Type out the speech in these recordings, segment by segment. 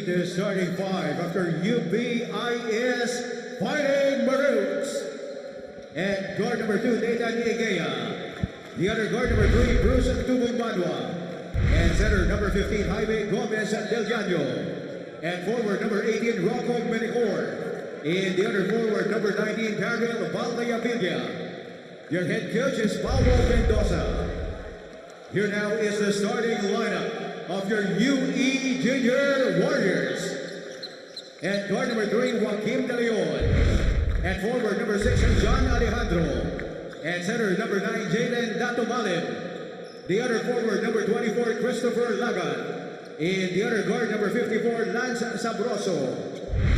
the starting five after UPIS Fighting Maroons. And guard number 2, 𝔬𝔤𝔬𝔢𝔰. The other guard number 3, Bruce 𝔬𝔞𝔪𝔢𝔰. And center number 15, Jaime Gomez del Llano. And forward number 18, Rocco Menicor. And the other forward number 19, Gabriel Valdivia. Your head coach is Paulo Mendoza. Here now is the starting lineup of your UE Junior Warriors. And guard number 3, Joaquim De Leon. And forward number 6, John Alejandro. And center number 9, 𝔍𝔞𝔪�. The other forward number 24, Christopher Lagan. And the other guard number 54, Lance Sabroso.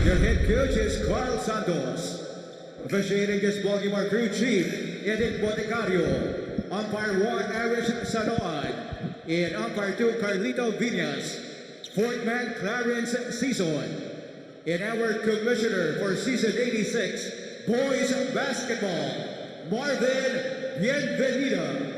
Your head coach is Carl Santos. Officiating this ballgame, our crew chief, Edith Boticario. Umpire 1, Irish Sanoan. And umpire 2, Carlito Viñas. Fourth man, Clarence Season. And our commissioner for season 86, boys basketball, Marvin Bienvenido.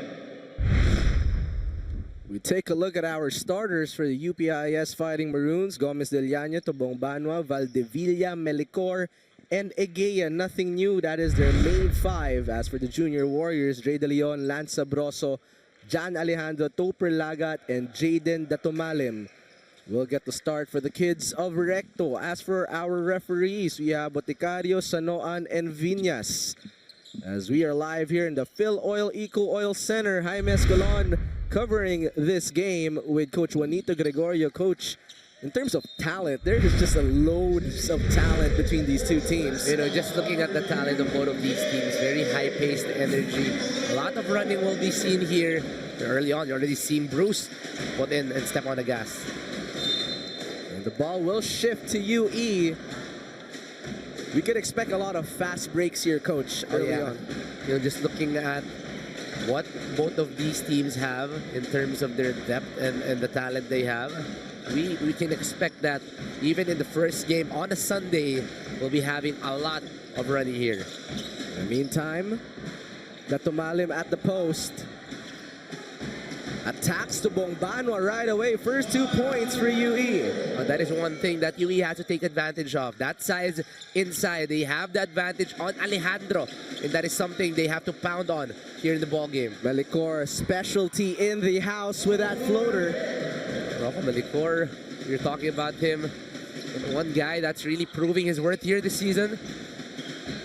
We take a look at our starters for the UPIS Fighting Maroons. Gomez del Llano, 𝔬𝔤𝔬𝔢𝔰, Valdivia, Melicor, and 𝔐𝔤𝔤. Nothing new. That is their main five. As for the Junior Warriors, Dre De Leon, Lance Sabroso, John Alejandro, Topper Lagat, and Jaden Datumalim. We'll get the start for the kids of Recto. As for our referees, we have Boticario, Sanoan, and Viñas. As we are live here in the Phil Oil Eco Oil Center, Jaime Escalon covering this game with Coach Juanito Gregorio. Coach, in terms of talent, there is just a load of talent between these two teams. You know, just looking at the talent of both of these teams, very high-paced energy. A lot of running will be seen here. Early on, you already seen Bruce put in and step on the gas. And the ball will shift to UE. We could expect a lot of fast breaks here, Coach, early on. You know, just looking at what both of these teams have in terms of their depth and the talent they have, we can expect that even in the first game on a Sunday, we'll be having a lot of running here. In the meantime, Datumalim at the post. Attacks to 𝔬𝔤𝔬𝔢𝔰 right away. First 2 points for UE. That is one thing that UE has to take advantage of. That size inside, they have the advantage on Alejandro. And that is something they have to pound on here in the ball game. Melicor, specialty in the house with that floater. Rocco Melicor, you're talking about him. And one guy that's really proving his worth here this season.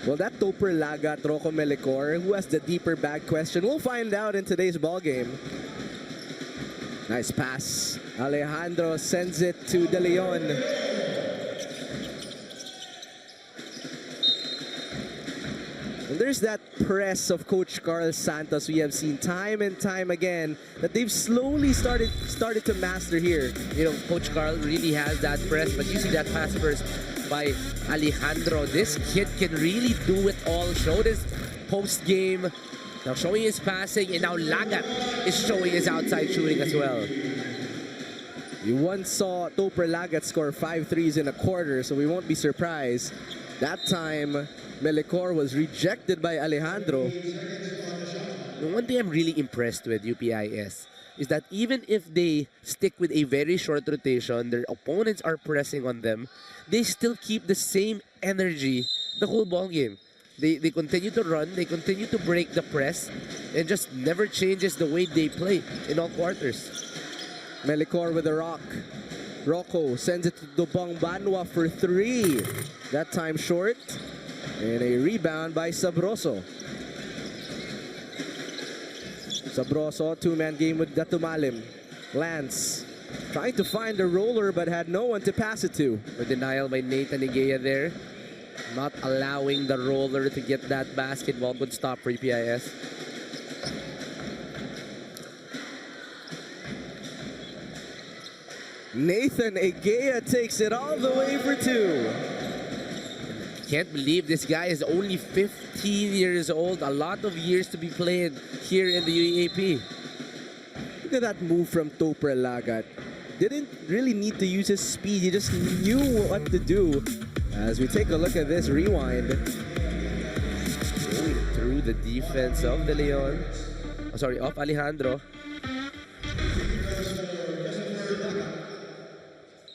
Well, that Topper Lagat, Rocco Melicor, who has the deeper bag question, we'll find out in today's ball game. Nice pass. Alejandro sends it to De Leon. And there's that press of Coach Carl Santos we have seen time and time again that they've slowly started to master here. You know, Coach Carl really has that press, but you see that pass first by Alejandro. This kid can really do it all. Showed his post-game. Now showing his passing, and now Lagat is showing his outside shooting as well. You once saw Topper Lagat score 5 threes in a quarter, so we won't be surprised. That time, Melicor was rejected by Alejandro. The one thing I'm really impressed with UPIS is that even if they stick with a very short rotation, their opponents are pressing on them, they still keep the same energy the whole ball game. They continue to run, they continue to break the press, and just never changes the way they play in all quarters. Melicor with the rock. Rocco sends it to 𝔬𝔤𝔬𝔢𝔰 for 3. That time short. And a rebound by Sabroso. Sabroso, 2-man game with Datumalim. Lance trying to find a roller but had no one to pass it to. A denial by Nathan 𝔐𝔤𝔤 there. Not allowing the roller to get that basketball. Good stop for UPIS. Nathan 𝔐𝔤𝔤 takes it all the way for 2. Can't believe this guy is only 15 years old. A lot of years to be played here in the UAAP. Look at that move from Topper Lagat. Didn't really need to use his speed. He just knew what to do. As we take a look at this rewind. Going through the defense of De Leon. Oh, sorry, of Alejandro.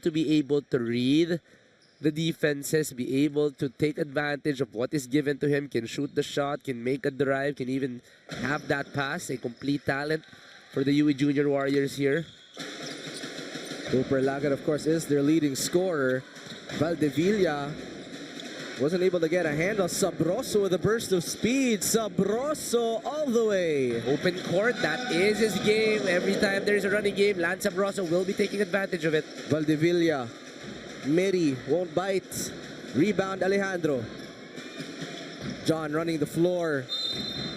him to be able to read the defenses, be able to take advantage of what is given to him, can shoot the shot, can make a drive, can even have that pass. A complete talent for the UE Junior Warriors here. 𝔬𝔬𝔪𝔢𝔰, of course, is their leading scorer. Valdevilla wasn't able to get a handle. Sabroso with a burst of speed. Sabroso all the way. Open court, that is his game. Every time there's a running game, Lance Sabroso will be taking advantage of it. Valdevilla. Mary won't bite. Rebound Alejandro. John running the floor.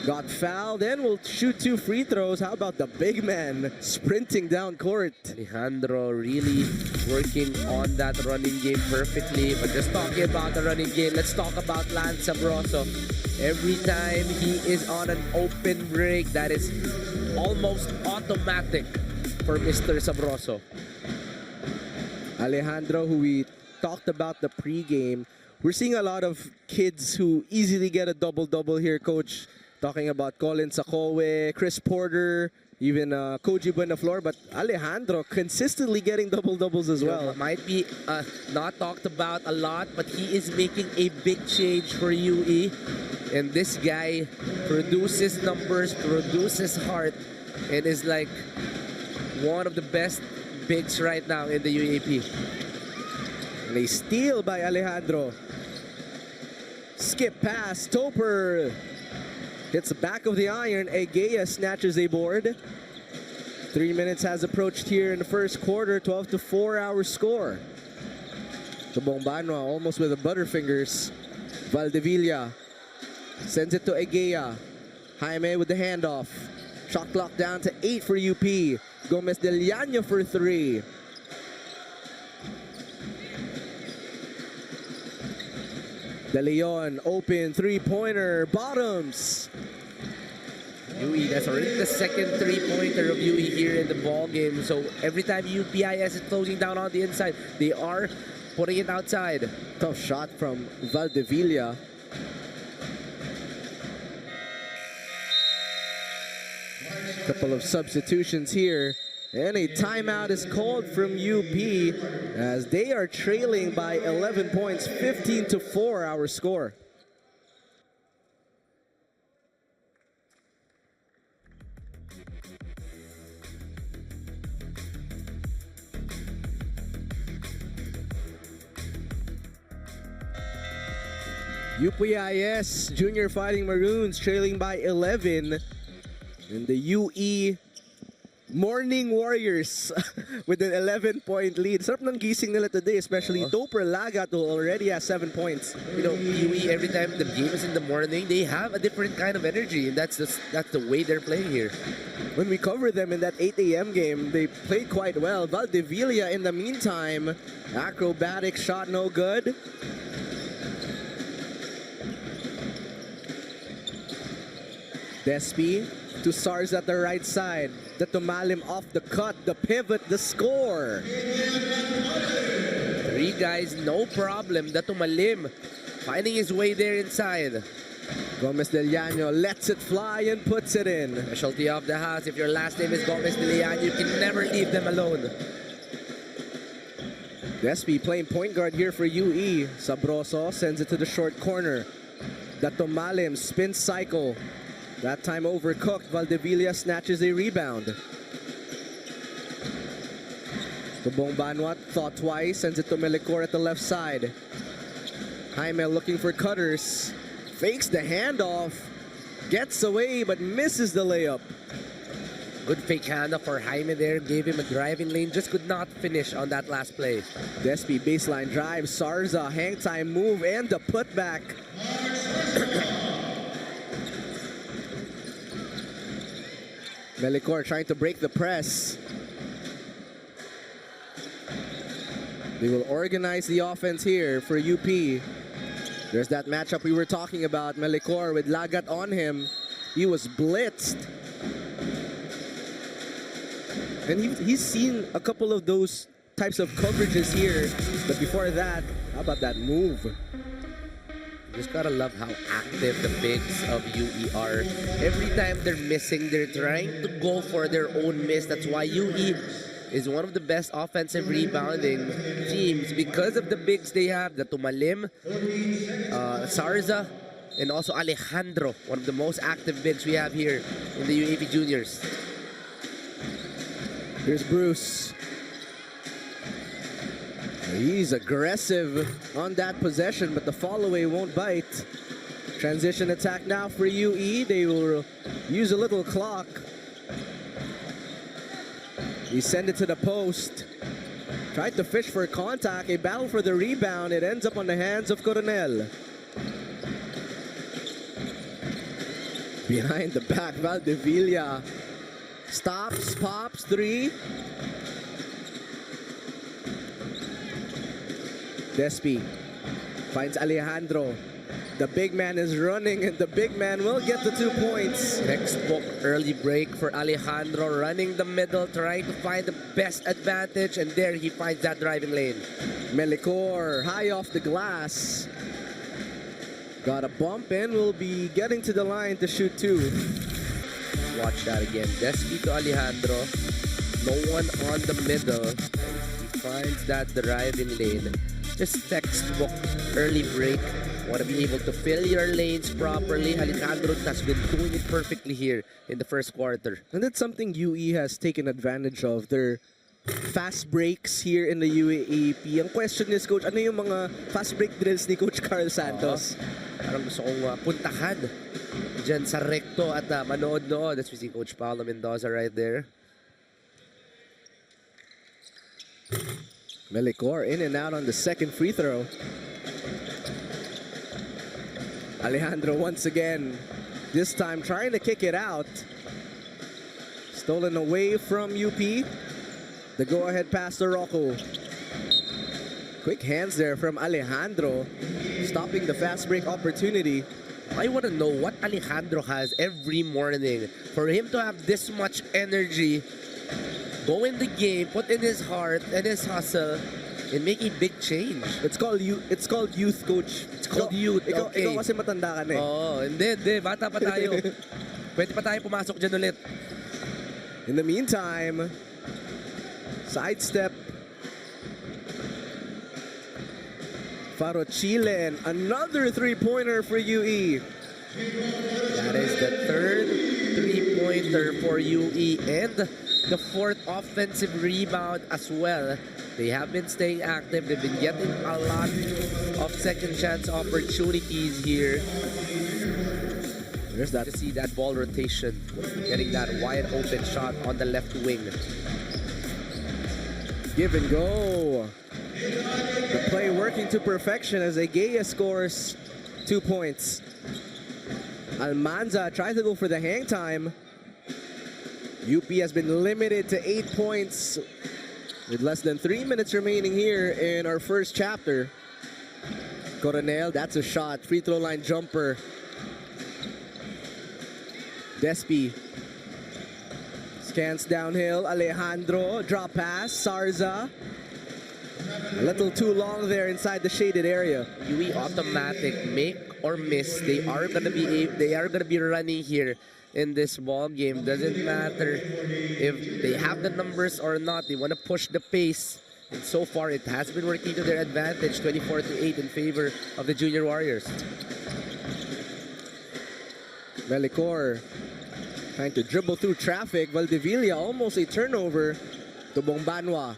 Got fouled and will shoot 2 free throws. How about the big man sprinting down court? Alejandro really working on that running game perfectly. But just talking about the running game, let's talk about Lance Sabroso. Every time he is on an open break, that is almost automatic for Mr. Sabroso. Alejandro, who we talked about the pregame. We're seeing a lot of kids who easily get a double-double here, Coach. Talking about Colin Sakowe, Chris Porter, even Koji Buenaflor, but Alejandro consistently getting double-doubles as well. Might be not talked about a lot, but he is making a big change for UE. And this guy produces numbers, produces heart, and is like one of the best bigs right now in the UAAP. And a steal by Alejandro. Skip pass, Topper. Hits the back of the iron. 𝔐𝔤𝔢𝔰 snatches a board. 3 minutes has approached here in the first quarter. 12-4 our score. Tobong Banwa almost with the butterfingers. Valdevilla sends it to 𝔐𝔤𝔢. Jaime with the handoff. Shot clock down to 8 for UP. Gomez Del Llano for 3. De Leon, open three-pointer, bottoms. UE, that's already the second three-pointer of UE here in the ball game. So every time UPIS is closing down on the inside, they are putting it outside. Tough shot from Valdevilla. Couple of substitutions here. And a timeout is called from UP as they are trailing by 11 points, 15-4 our score. UPIS Junior Fighting Maroons trailing by 11. And the UE Morning Warriors with an 11-point lead. Sarap ng gising nila today, especially 𝔬𝔬𝔪𝔢𝔰, who already has 7 points. You know, UE, every time the game is in the morning, they have a different kind of energy, and that's the way they're playing here. When we covered them in that 8 a.m. game, they played quite well. Valdevilla, in the meantime, acrobatic shot no good. Despi to SARS at the right side. The Tumalim off the cut, the pivot, the score. 3 guys, no problem. The Tumalim finding his way there inside. Gomez Del Llano lets it fly and puts it in. Specialty of the house. If your last name is Gomez Del Llano, you can never leave them alone. Despi playing point guard here for UE. Sabroso sends it to the short corner. The Tumalim spin cycle. That time overcooked. Valdevilla snatches a rebound. Tobong Banwa thought twice, sends it to Melicor at the left side. Jaime looking for cutters. Fakes the handoff. Gets away but misses the layup. Good fake handoff for Jaime there. Gave him a driving lane. Just could not finish on that last play. Despi baseline drive. Sarza hang time move and the putback. Melicor trying to break the press. They will organize the offense here for UP. There's that matchup we were talking about. Melicor with Lagat on him. He was blitzed. And he's seen a couple of those types of coverages here. But before that, how about that move? Just gotta love how active the bigs of UE are. Every time they're missing, they're trying to go for their own miss. That's why UE is one of the best offensive rebounding teams because of the bigs they have. The Tumalim, Sarza, and also Alejandro, one of the most active bigs we have here in the UAAP Juniors. Here's Bruce. He's aggressive on that possession, but the fall away won't bite. Transition attack now for UE. They will use a little clock. He send it to the post. Tried to fish for contact. A battle for the rebound. It ends up on the hands of Coronel. Behind the back, Valdevilla stops, pops, three. Despy finds Alejandro. The big man is running, and the big man will get the 2 points. Textbook early break for Alejandro, running the middle, trying to find the best advantage, and there he finds that driving lane. Melicor, high off the glass. Got a bump in, will be getting to the line to shoot 2. Watch that again. Despy to Alejandro. No one on the middle. He finds that driving lane. Just textbook early break. Want to be able to fill your lanes properly. Alejandro has been doing it perfectly here in the first quarter. And that's something UE has taken advantage of. Their fast breaks here in the UAAP. Ang question is, Coach, ano yung mga fast break drills ni Coach Carl Santos? Parang gusto kong puntahan dyan sa recto at manood-nood. That's we see Coach Paulo Mendoza right there. Melicor in and out on the second free throw. Alejandro once again, this time trying to kick it out. Stolen away from UP. The go-ahead pass to Rocco. Quick hands there from Alejandro, stopping the fast break opportunity. I want to know what Alejandro has every morning for him to have this much energy, go in the game, put in his heart and his hustle, and make a big change. It's called youth, Coach. It's called youth. Okay. Ikaw kasi matanda ka na eh. Oo, hindi. Bata pa tayo. Pwede pa tayo pumasok dyan ulit. In the meantime, sidestep. Farochilen, another three-pointer for UE. That is the third three-pointer for UE and the fourth offensive rebound as well. They have been staying active. They've been getting a lot of second chance opportunities here. There's that. To see that ball rotation, getting that wide open shot on the left wing. Give and go. The play working to perfection as Egea scores 2 points. Almanza tries to go for the hang time. UP has been limited to 8 points with less than 3 minutes remaining here in our first chapter. Coronel, that's a shot. Free throw line jumper. Despy scans downhill. Alejandro, drop pass. Sarza. A little too long there inside the shaded area. UE automatic, make or miss. They are gonna be running here in this ball game. Doesn't matter if they have the numbers or not. They want to push the pace. And so far, it has been working to their advantage. 24-8 in favor of the Junior Warriors. Melicor trying to dribble through traffic. Valdevilla almost a turnover to Bongbanwa.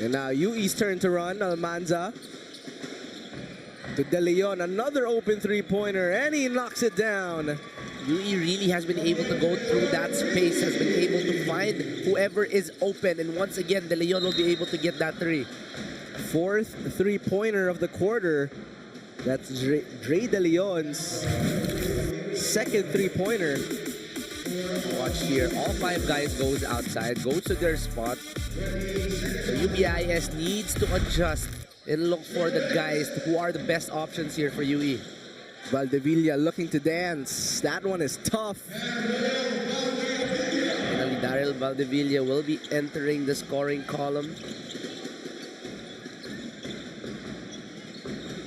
And now UE's turn to run. Almanza to De Leon, another open three-pointer, and he knocks it down. UE really has been able to go through that space, has been able to find whoever is open, and once again, De Leon will be able to get that three. Fourth three-pointer of the quarter. That's Dre De Leon's second three-pointer. Watch here, all 5 guys goes outside, goes to their spot. So UPIS needs to adjust and look for the guys who are the best options here for UE. Valdevilla looking to dance. That one is tough. Finally, Daryl Valdevilla will be entering the scoring column.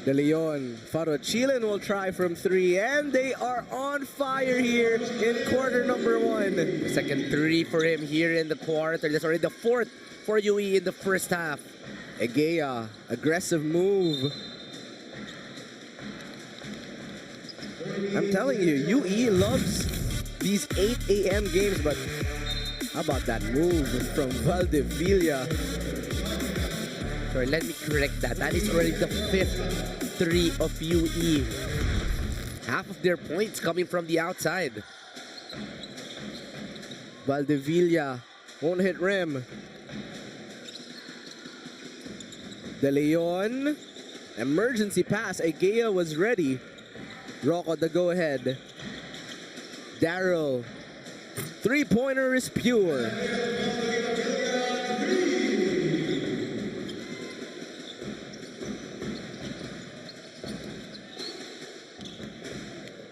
De Leon, 𝔍𝔞𝔪𝔢 will try from 3, and they are on fire here in quarter number 1. Second 3 for him here in the quarter. That's already the 4th for UE in the first half. 𝔐𝔢𝔢, aggressive move. I'm telling you, UE loves these 8 a.m. games, but how about that move from Valdevilla? Sorry, let me correct that. That is already the 5th 3 of UE. Half of their points coming from the outside. Valdevilla won't hit rim. De Leon, emergency pass. 𝔐𝔢𝔢 was ready. 𝔐𝔬𝔢 the go-ahead. Daryl, three-pointer is pure.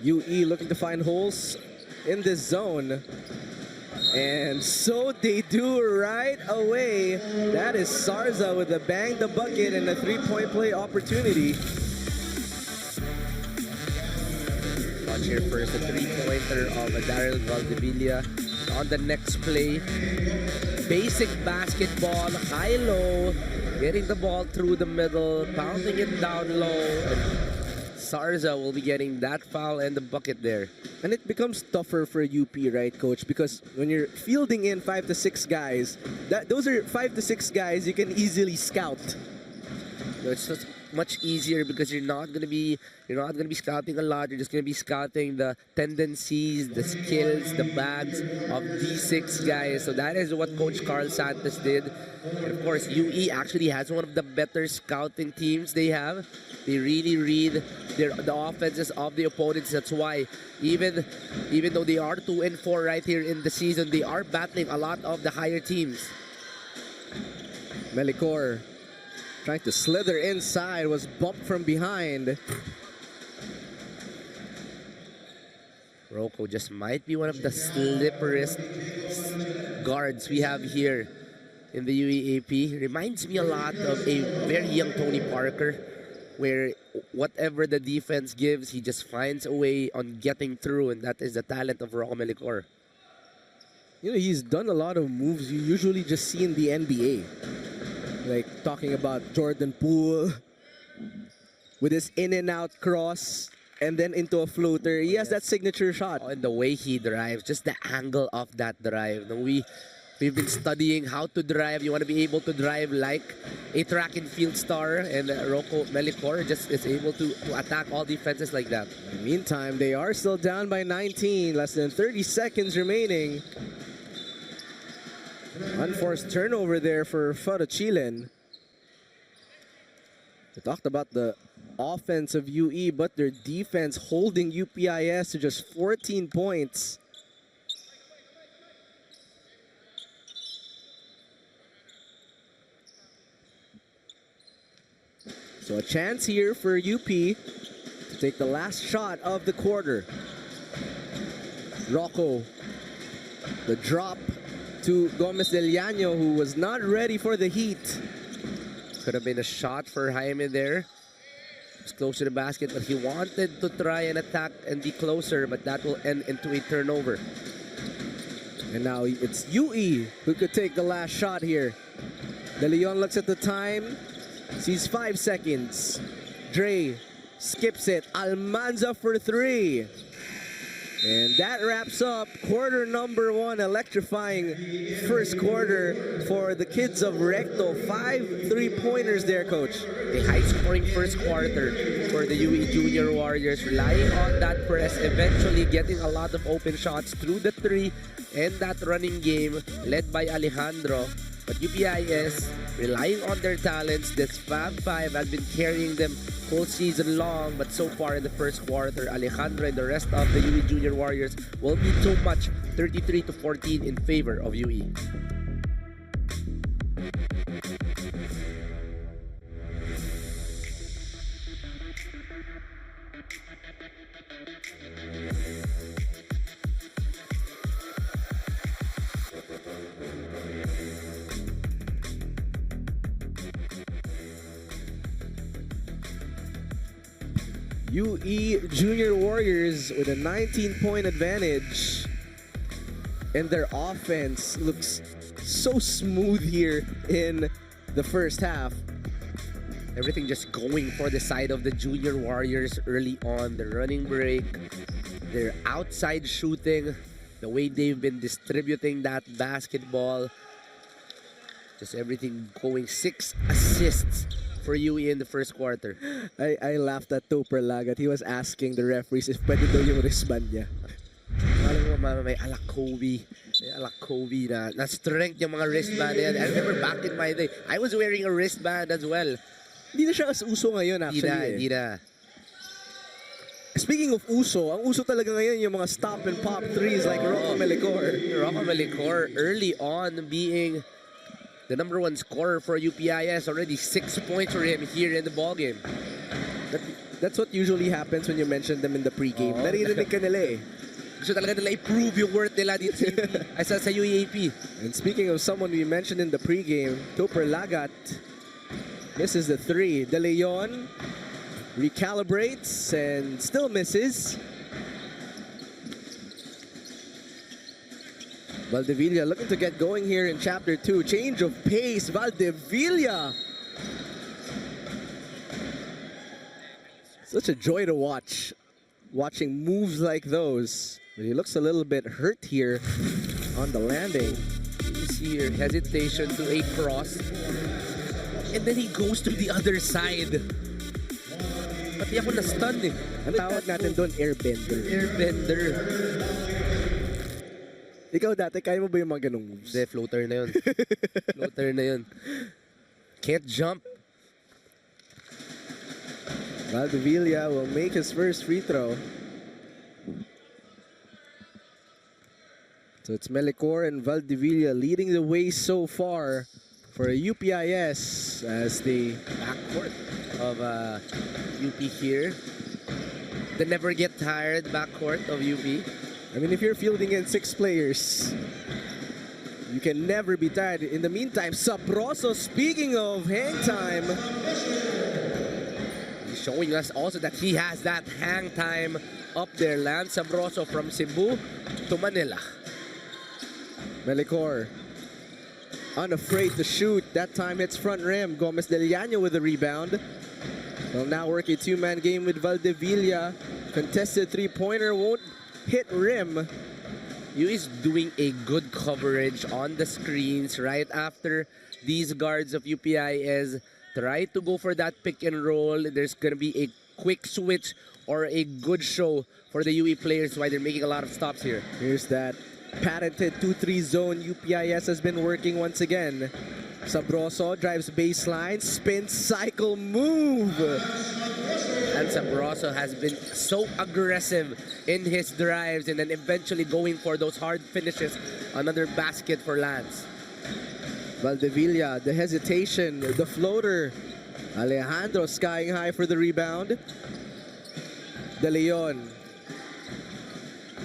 UE looking to find holes in this zone. And so they do right away. That is Sarza with a bang the bucket and a three-point play opportunity. Watch here first, the three-pointer of Daryl Valdevilla. On the next play, basic basketball, high-low, getting the ball through the middle, pounding it down low. And Sarza will be getting that foul and the bucket there. And it becomes tougher for UP, right, Coach? Because when you're fielding in 5 to 6 guys, those are 5 to 6 guys you can easily scout. It's just much easier because you're not gonna be scouting a lot. You're just gonna be scouting the tendencies, the skills, the bags of these 6 guys. So that is what Coach Carl Santos did. And of course, UE actually has one of the better scouting teams they have. They really read the offenses of the opponents. That's why even though they are 2-4 right here in the season, they are battling a lot of the higher teams. Melicor trying to slither inside, was bumped from behind. Rocco just might be one of the slipperiest guards we have here in the UAAP. Reminds me a lot of a very young Tony Parker, where whatever the defense gives, he just finds a way on getting through, and that is the talent of Rocco Melicor. You know, he's done a lot of moves you usually just see in the NBA. Like talking about Jordan Poole with his in and out cross and then into a floater. He has that signature shot. Oh, and the way he drives, just the angle of that drive. Now, we've been studying how to drive. You want to be able to drive like a track and field star, and Rocco Melicor just is able to attack all defenses like that. In the meantime, they are still down by 19, less than 30 seconds remaining. Unforced turnover there for 𝔍𝔞𝔪𝔢. We talked about the offense of UE, but their defense holding UPIS to just 14 points. So a chance here for UP to take the last shot of the quarter. Rocco, the drop to Gomez Del Llano, who was not ready for the heat. Could have been a shot for Jaime there. It's close to the basket, but he wanted to try and attack and be closer, but that will end into a turnover. And now it's UE who could take the last shot here. De Leon looks at the time, sees 5 seconds. Dre skips it. Almanza for 3. And that wraps up quarter number 1, electrifying first quarter for the kids of Recto. 5 3-pointers there, Coach. A high-scoring first quarter for the UE Junior Warriors, relying on that press, eventually getting a lot of open shots through the 3 and that running game led by Alejandro. But UPIS, relying on their talents, this Fab 5 has been carrying them whole season long, but so far in the first quarter, Alejandro and the rest of the UE Junior Warriors will be too much, 33-14 in favor of UE. UE Junior Warriors with a 19-point advantage. And their offense looks so smooth here in the first half. Everything just going for the side of the Junior Warriors early on. The running break, their outside shooting, the way they've been distributing that basketball. Just everything going. 6 assists for UE in the first quarter. I laughed at 𝔬𝔫𝔤𝔢𝔰. He was asking the referees if pwede daw yung wristband niya. Alam mo, may alak Kobe. May alak Kobe na strength yung mga wristband yan. I remember back in my day, I was wearing a wristband as well. Hindi na siya as uso ngayon actually. Hindi na. Speaking of uso, ang uso talaga ngayon yung mga stop and pop threes like Rocco Melicor. Rocco Melicor early on being the #1 scorer for UPIS. Already 6 points for him here in the ballgame. That's what usually happens when you mention them in the pregame. Naririnig ka nila eh. Gusto talaga nila i-prove yung worth nila dito sa UAAP. And speaking of someone we mentioned in the pregame, 𝔬𝔫𝔤𝔰 misses the 3. De Leon recalibrates and still misses. Valdevilla looking to get going here in Chapter 2. Change of pace, Valdevilla. Such a joy to watch. Watching moves like those. But he looks a little bit hurt here on the landing. You see here, hesitation to a cross. And then he goes to the other side. Pati ako na-stun eh. Ang tawag natin doon, airbender. Airbender. Ikaw dati, kaya mo ba yung mga ganong moves? Hindi, floater na yun. Floater na yun. Can't jump. Valdevilla will make his first free throw. So it's Melicor and Valdevilla leading the way so far for UPIS as the Backcourt of UP here. The never get tired backcourt of UP. I mean, if you're fielding in 6 players, you can never be tired. In the meantime, Sabroso, speaking of hang time, he's showing us also that he has that hang time up there. Lance Sabroso from Cebu to Manila. Melicor, unafraid to shoot. That time hits front rim. Gomez Del Llano with the rebound. Will now work a 2-man game with Valdevilla. Contested 3-pointer won't hit rim. U is doing a good coverage on the screens right after these guards of UPIS try to go for that pick and roll. There's going to be a quick switch or a good show for the UE players while they're making a lot of stops here. Here's that patented 2-3 zone UPIS has been working once again. Sabroso drives baseline, spin cycle move. And Sabroso has been so aggressive in his drives and then eventually going for those hard finishes. Another basket for Lance. Valdevilla, the hesitation, the floater. Alejandro skying high for the rebound. De Leon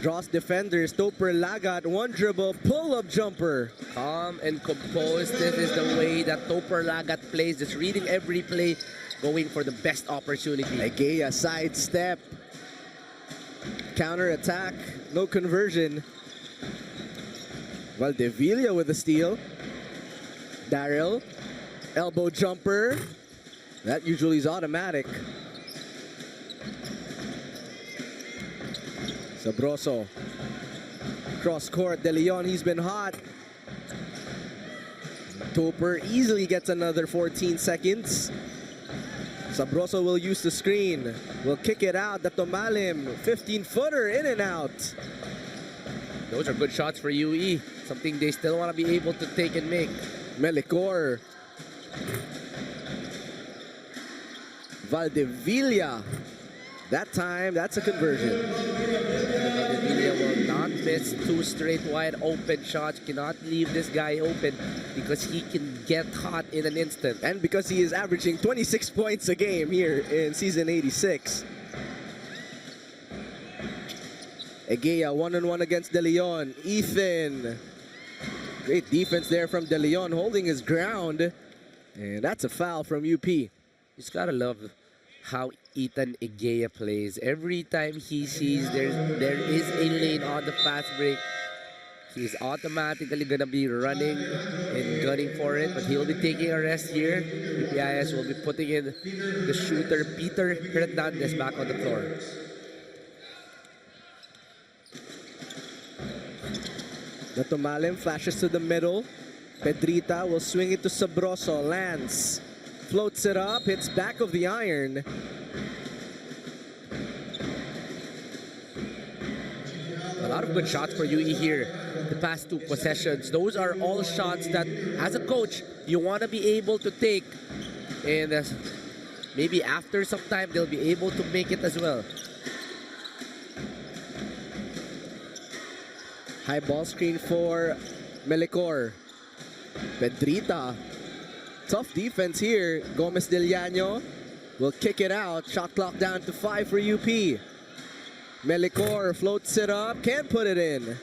draws defenders. 𝔬𝔫𝔤𝔰, one dribble, pull-up jumper. Calm and composed. This is the way that 𝔬𝔫𝔤𝔰 plays. Just reading every play, going for the best opportunity. Egea sidestep. Counter attack, no conversion. Valdevilla with the steal. Daryl, elbow jumper. That usually is automatic. Sabroso, cross court, De Leon, he's been hot. Topper easily gets another 14 seconds. Sabroso will use the screen, will kick it out. The Tomalim, 15-footer in and out. Those are good shots for UE. Something they still want to be able to take and make. Melicor. Valdevilla. That time, that's a conversion. Valdevilla will not miss 2 straight wide open shots. Cannot leave this guy open because he can get hot in an instant. And because he is averaging 26 points a game here in season 86. Egea, 1-on-1 against De Leon. Ethan. Great defense there from De Leon, holding his ground. And that's a foul from UP. Just gotta love how 𝔐𝔞𝔫𝔢𝔰 plays. Every time he sees there is a lane on the fast break, he's automatically gonna be running and gunning for it, but he'll be taking a rest here. UPIS will be putting in the shooter Peter Hernandez back on the floor. Tumalem flashes to the middle. Pedrita will swing it to Sabroso. Lands. Floats it up. Hits back of the iron. A lot of good shots for UE here the past 2 possessions. Those are all shots that, as a coach, you want to be able to take. And maybe after some time, they'll be able to make it as well. High ball screen for Melicor. Pedrita. Tough defense here. 𝔍𝔞𝔪𝔢𝔰 will kick it out. Shot clock down to 5 for UP. Melicor floats it up. Can't put it in.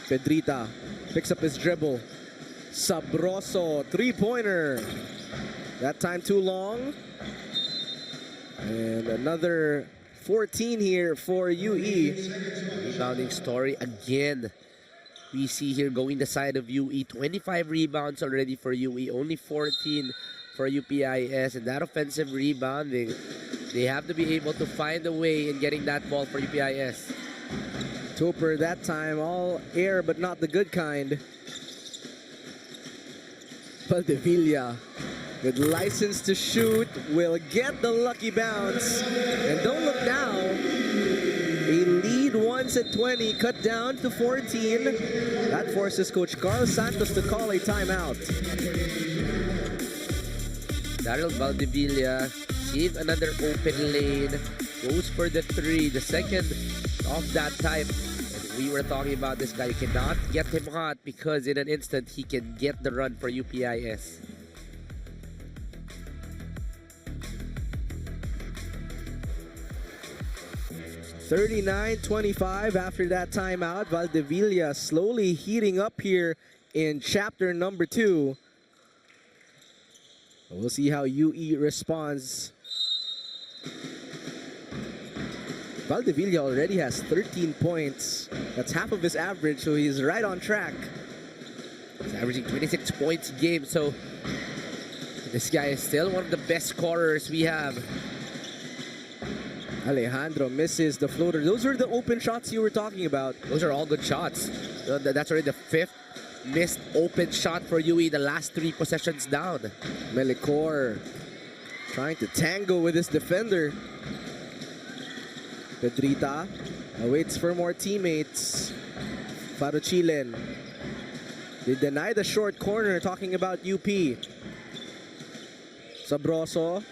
Pedrita picks up his dribble. Sabroso, 3-pointer. That time too long. And another 14 here for UE. Rebounding story again. We see here going the side of UE. 25 rebounds already for UE. Only 14 for UPIS. And that offensive rebounding, they have to be able to find a way in getting that ball for UPIS. Tooper that time all air but not the good kind. Valdevilla with license to shoot will get the lucky bounce. And don't look now. A lead once at 20, cut down to 14. That forces Coach Carl Santos to call a timeout. Daryl Valdevilla sees another open lane, goes for the 3, the second of that type. And we were talking about this guy. You cannot get him hot because in an instant he can get the run for UPIS. 39-25 after that timeout. Valdevilla slowly heating up here in chapter number 2. We'll see how UE responds. Valdevilla already has 13 points. That's half of his average, so he's right on track. He's averaging 26 points a game, so this guy is still one of the best scorers we have. Alejandro misses the floater. Those are the open shots you were talking about. Those are all good shots. That's already the 5th missed open shot for UE, the last 3 possessions down. Melicor trying to tango with his defender. Pedrita waits for more teammates. Faruchilen. They deny the short corner, talking about UP. Sabroso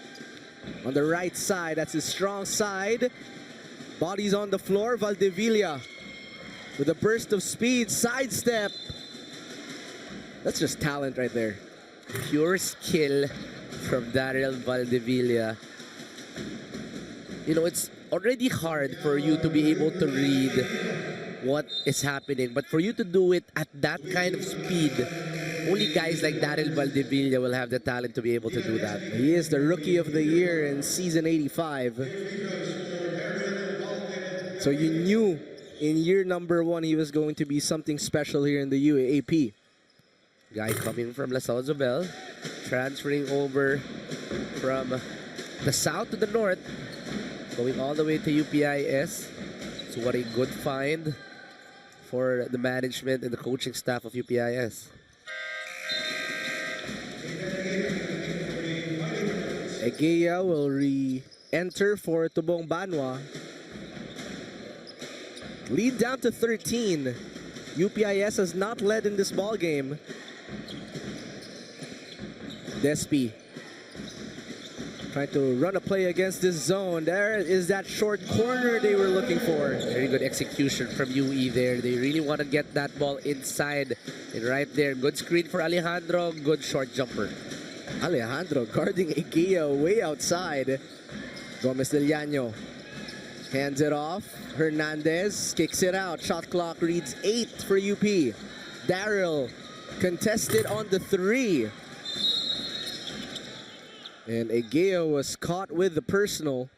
on the right side, that's his strong side. Bodies on the floor. Valdevilla with a burst of speed, sidestep. That's just talent right there. Pure skill from Daryl Valdevilla. You know, it's already hard for you to be able to read what is happening, but for you to do it at that kind of speed, only guys like Daryl Valdevilla will have the talent to be able to do that. He is the Rookie of the Year in season 85. So you knew in year number 1 he was going to be something special here in the UAAP. Guy coming from La Salle Zobel, transferring over from the south to the north, going all the way to UPIS. So what a good find for the management and the coaching staff of UPIS. Egea will re-enter for Tubong Banwa. Lead down to 13. UPIS has not led in this ball game. Despi trying to run a play against this zone. There is that short corner they were looking for. Very good execution from UE there. They really want to get that ball inside. And right there, good screen for Alejandro, good short jumper. Alejandro guarding Egea way outside. 𝔍𝔞𝔪𝔢𝔰 hands it off. Hernandez kicks it out. Shot clock reads 8 for UP. Daryl contested on the 3. And 𝔐𝔢𝔫 was caught with the personal.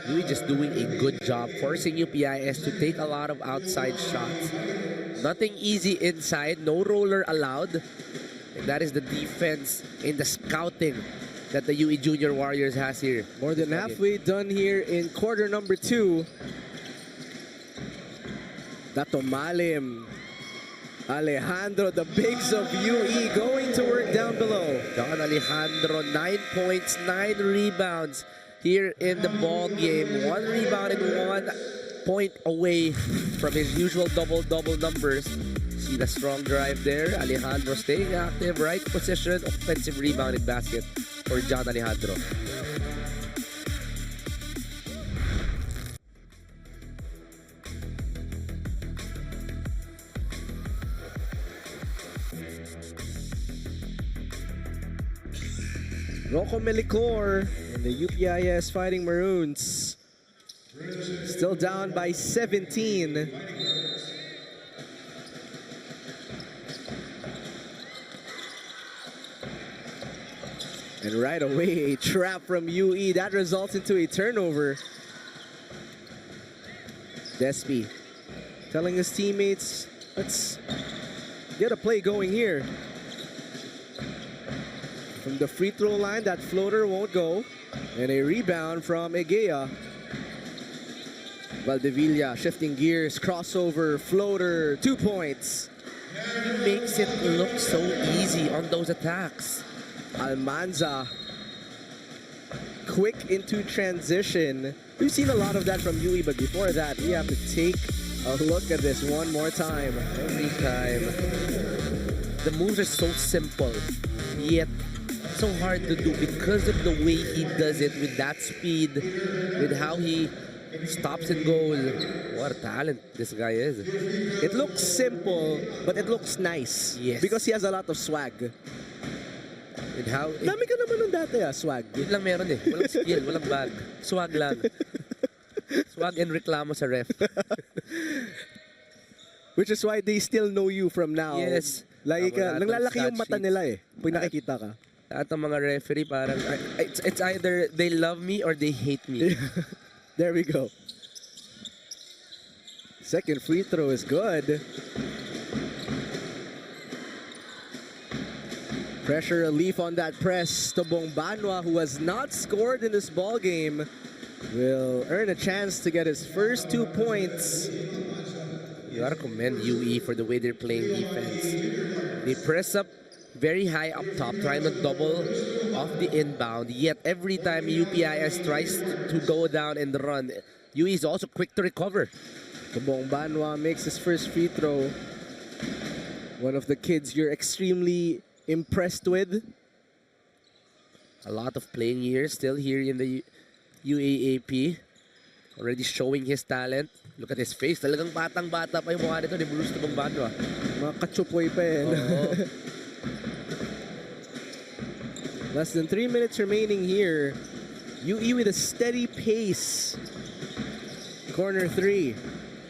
Really just doing a good job, forcing UPIS to take a lot of outside shots. Nothing easy inside, no roller allowed. And that is the defense in the scouting that the UE Junior Warriors has here. More than halfway done here in quarter number 2. 𝔘𝔫𝔦𝔰 Alejandro, the bigs of UE, going to work down below. John Alejandro, 9 points, 9 rebounds here in the ball game. 1 rebound and 1 point away from his usual double-double numbers. See the strong drive there. Alejandro staying active, right position, offensive rebounded basket for John Alejandro. Rocco Melicor and the UPIS Fighting Maroons still down by 17. And right away, a trap from UE. That results into a turnover. Despy telling his teammates, let's get a play going here. From the free throw line, that floater won't go. And a rebound from 𝔐𝔢𝔫. Valdevilla shifting gears, crossover, floater, 2 points. He makes it look so easy on those attacks. Almanza, quick into transition. We've seen a lot of that from UE, but before that, we have to take a look at this one more time. Every time. The moves are so simple, yet so hard to do because of the way he does it with that speed, with how he stops and goes. What a talent this guy is. It looks simple, but it looks nice. Yes. Because he has a lot of swag. With how... Dami ka naman ng dati swag. Yun lang meron eh. Walang skill, walang bag. Swag lang. Swag and reklamo sa ref. Which is why they still know you from now. Yes. Lagi ka, nanglalaki yung mata sheets. nila eh. Pag nakikita ka. At ang mga referee parang, it's either they love me or they hate me. There we go. Second free throw is good. Pressure relief on that press. 𝔬𝔤𝔬𝔬𝔬, who has not scored in this ball game, will earn a chance to get his first 2 points. You gotta commend UE for the way they're playing defense. They press up very high up top, trying to double off the inbound. Yet every time UPIS tries to go down and run, UE is also quick to recover. 𝔬𝔤𝔬𝔬𝔬 makes his first free throw. One of the kids you're extremely impressed with. A lot of playing years still here in the UAAP. Already showing his talent. Look at his face. Talagang batang-bata pa yung mukha nito ni Bruce 𝔬𝔤𝔬𝔬𝔬. Mga katsupoy pa eh. Less than 3 minutes remaining here. UE with a steady pace. Corner 3.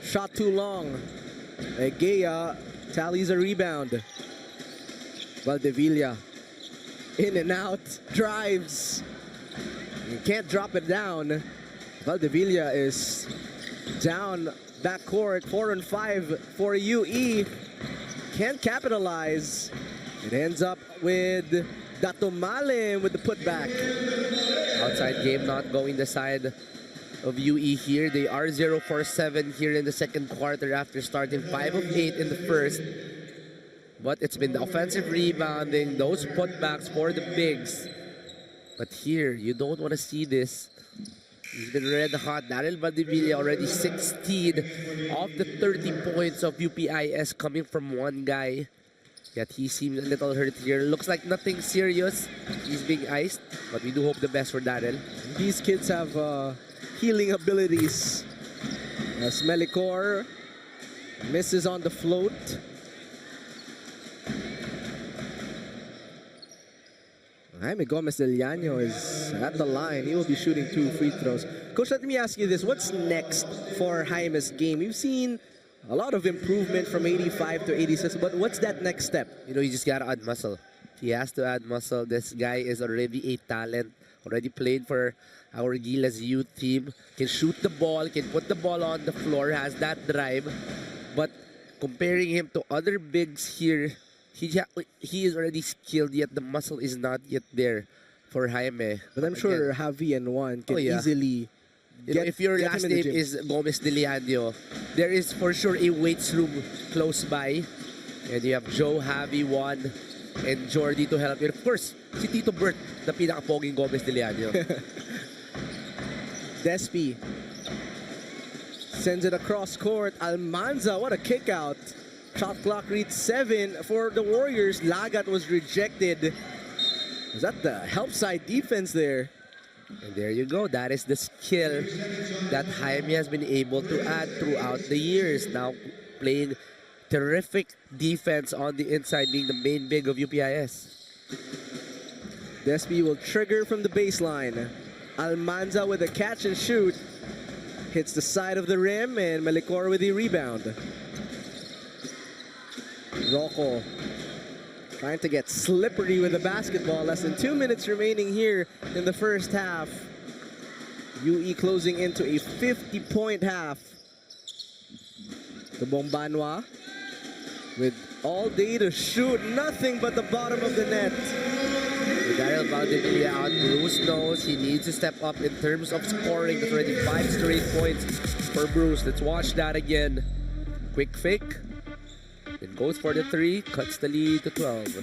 Shot too long. 𝔐𝔢𝔫 tallies a rebound. Valdevilla in and out, drives. You can't drop it down. Valdevilla is down backcourt, 4 on 5 for UE. Can't capitalize. It ends up with 𝔘𝔫𝔦𝔰 with the putback. Outside game not going the side of UE here. They are 0 for 7 here in the second quarter after starting 5 of 8 in the first. But it's been the offensive rebounding, those putbacks for the bigs. But here, you don't want to see this. He's been red hot. Daryl Valdevilla already 16 of the 30 points of UPIS coming from one guy. Yet he seems a little hurt here. Looks like nothing serious. He's being iced, but we do hope the best for Daryl. These kids have healing abilities. As Melicor misses on the float. Jaime Gomez del Llano is at the line. He will be shooting 2 free throws. Coach, let me ask you this. What's next for Jaime's game? We've seen a lot of improvement from 85 to 86, but what's that next step? You know, you just gotta add muscle. He has to add muscle. This guy is already a talent. Already played for our Gilas youth team. Can shoot the ball, can put the ball on the floor, has that drive. But comparing him to other bigs here, he is already skilled, yet the muscle is not yet there for Jaime. But I'm sure Javi and Juan can easily if your last name is 𝔍𝔞𝔪𝔢𝔰, there is for sure a weights room close by. And you have Joe, Javi, Juan, and Jordy to help you. Of course, si Tito Bert, the pinaka-poging 𝔍𝔞𝔪𝔢𝔰. Despy sends it across court. Almanza, what a kick out. Shot clock reads 7 for the Warriors. Lagat was rejected. Was that the help side defense there? And there you go. That is the skill that Jaime has been able to add throughout the years. Now playing terrific defense on the inside, being the main big of UPIS. Despy will trigger from the baseline. Almanza with a catch and shoot. Hits the side of the rim, and Melicor with the rebound. Rocco trying to get slippery with the basketball. Less than 2 minutes remaining here in the first half. UE closing into a 50-point half. 𝔍𝔞𝔪𝔢 Banwa with all day to shoot, nothing but the bottom of the net. With Daryl Valdivia out, Bruce knows he needs to step up in terms of scoring. That's already 5 straight points for Bruce. Let's watch that again. Quick fake. Then goes for the 3, cuts the lead to 12.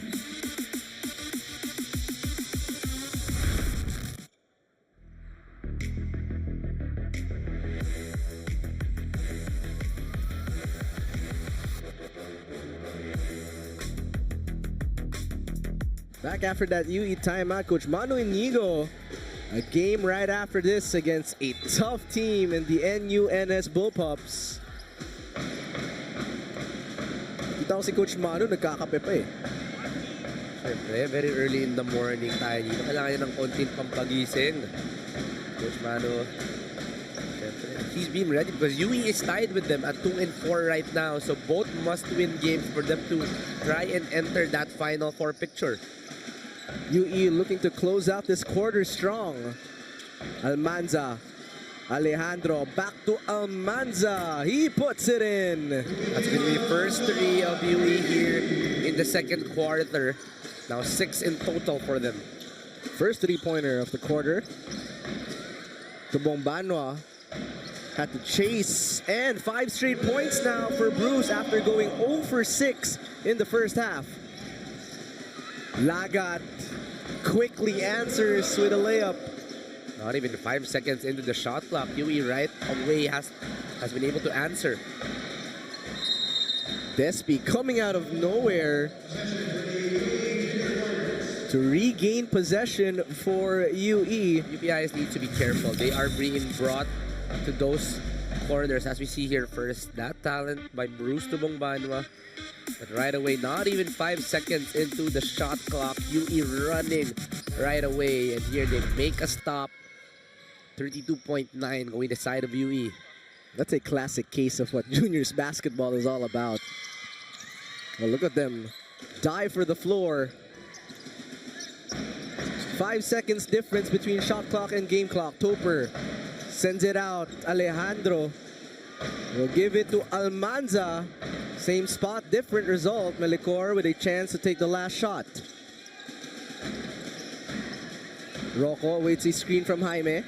Back after that UE timeout, Coach Manu Inigo. A game right after this against a tough team in the NUNS Bullpups. Kita ko si Coach Manu, nagkakape pa eh. Siyempre, very early in the morning tayo dito. Kailangan niya ng konting pampagising. Coach Manu, siyempre, he's being ready because UE is tied with them at 2 and 4 right now. So both must-win games for them to try and enter that Final Four picture. UE looking to close out this quarter strong. Almanza. Alejandro back to Almanza. He puts it in. That's going to be first 3 of UE here in the second quarter. Now 6 in total for them. First 3-pointer of the quarter. 𝔍𝔞𝔪𝔢 Banwa had to chase. And 5 straight points now for Bruce after going 0 for 6 in the first half. Lagat quickly answers with a layup. Not even 5 seconds into the shot clock, UE right away has been able to answer. Despy coming out of nowhere to regain possession for UE. UPIS needs to be careful. They are being brought to those corners as we see here first. That talent by Bruce 𝔍𝔞𝔪𝔢 Banwa. But right away, not even 5 seconds into the shot clock, UE running right away. And here they make a stop. 32.9 going the side of UE. That's a classic case of what juniors basketball is all about. Well, look at them dive for the floor. 5 seconds difference between shot clock and game clock. Topper sends it out. Alejandro will give it to Almanza. Same spot, different result. Melicor with a chance to take the last shot. Rocco waits a screen from Jaime.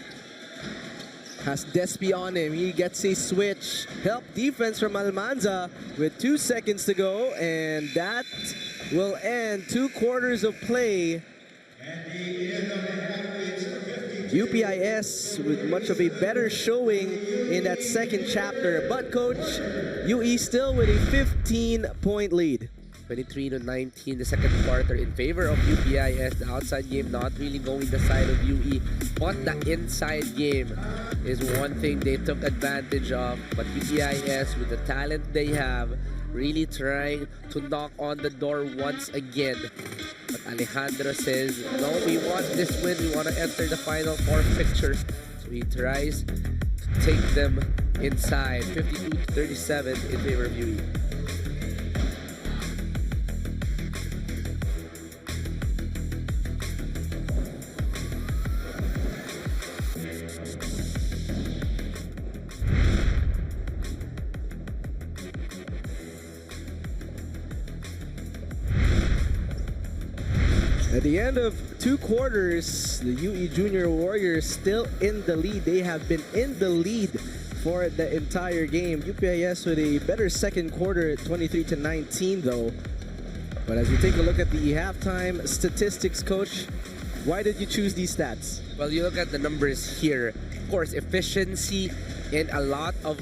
Has Despy on him. He gets a switch. Help defense from Almanza with 2 seconds to go. And that will end 2 quarters of play. UPIS with much of a better showing in that second chapter. But Coach, UE still with a 15-point lead. 23-19 the second quarter in favor of UPIS. The outside game not really going the side of UE, but the inside game is one thing they took advantage of. But UPIS, with the talent they have, really trying to knock on the door once again. But Alejandro says, no, we want this win. We want to enter the Final Four picture. So he tries to take them inside. 52-37 in favor of UE. At the end of 2 quarters, the UE Junior Warriors still in the lead. They have been in the lead for the entire game. UPIS with a better second quarter, 23-19 though. But as we take a look at the halftime statistics, Coach, why did you choose these stats? Well, you look at the numbers here. Of course, efficiency and a lot of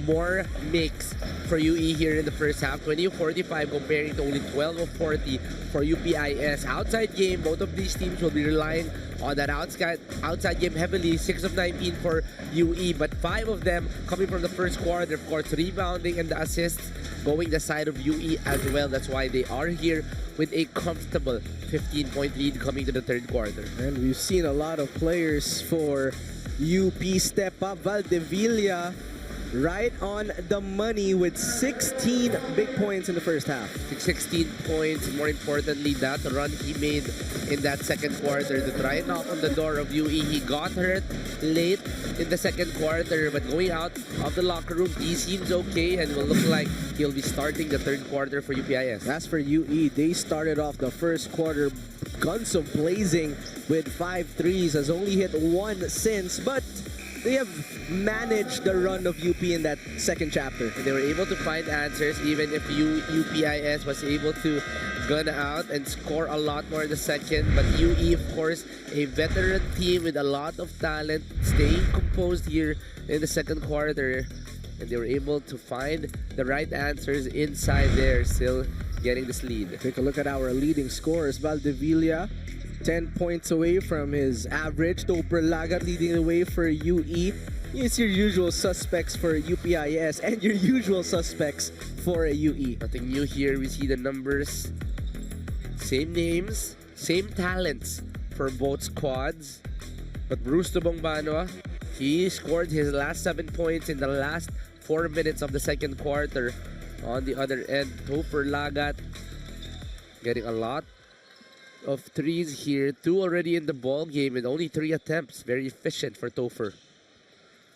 more mix for UE here in the first half. 20 of 45 comparing to only 12 of 40 for UPIS. Outside game, both of these teams will be relying on that outside game heavily. 6 of 19 for UE, but 5 of them coming from the first quarter. Of course, rebounding and the assists going the side of UE as well. That's why they are here with a comfortable 15-point lead coming to the third quarter. And we've seen a lot of players for UP step up. Valdevilla right on the money with 16 big points in the first half. 16 points, more importantly, that run he made in that second quarter to try and knock on the door of UE. He got hurt late in the second quarter, but going out of the locker room, he seems okay and will look like he'll be starting the third quarter for UPIS. As for UE, they started off the first quarter guns of blazing with 5 threes, has only hit 1 since, but they have managed the run of UP in that second chapter. They were able to find answers even if UPIS was able to gun out and score a lot more in the second. But UE, of course, a veteran team with a lot of talent, staying composed here in the second quarter. And they were able to find the right answers inside there, still getting this lead. Take a look at our leading scorers. Valdevilla, 10 points away from his average. 𝔬𝔢𝔬𝔬 leading the way for UE. It's your usual suspects for UPIS and your usual suspects for UE. Nothing new here. We see the numbers. Same names, same talents for both squads. But Bruce 𝔬𝔤𝔢𝔬𝔬, he scored his last 7 points in the last 4 minutes of the second quarter. On the other end, 𝔬𝔤𝔬𝔬 getting a lot of threes here. 2 already in the ball game with only 3 attempts. Very efficient for Topher.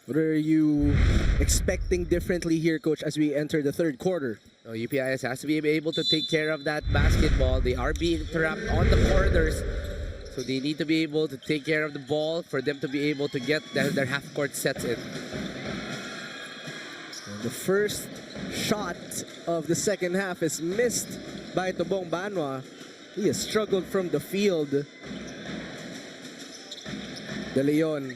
What are you expecting differently here, Coach, as we enter the third quarter? UPIS has to be able to take care of that basketball. They are being trapped on the corners, so they need to be able to take care of the ball for them to be able to get their half-court sets in. And the first shot of the second half is missed by 𝔬𝔤𝔬𝔬. He has struggled from the field. De Leon,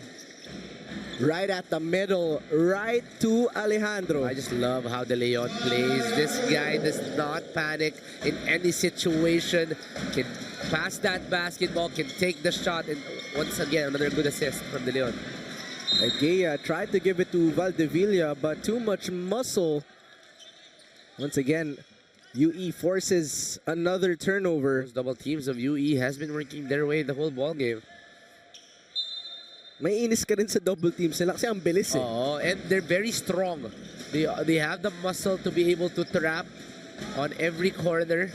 right at the middle, right to Alejandro. I just love how De Leon plays. This guy does not panic in any situation. Can pass that basketball, can take the shot, and once again, another good assist from De Leon. Egea tried to give it to Valdevilla, but too much muscle. Once again, UE forces another turnover. Those double teams of UE has been working their way the whole ball game. May inis ka rin sa double teams nila kasi ang bilis eh. Oh, and they're very strong. They have the muscle to be able to trap on every corner.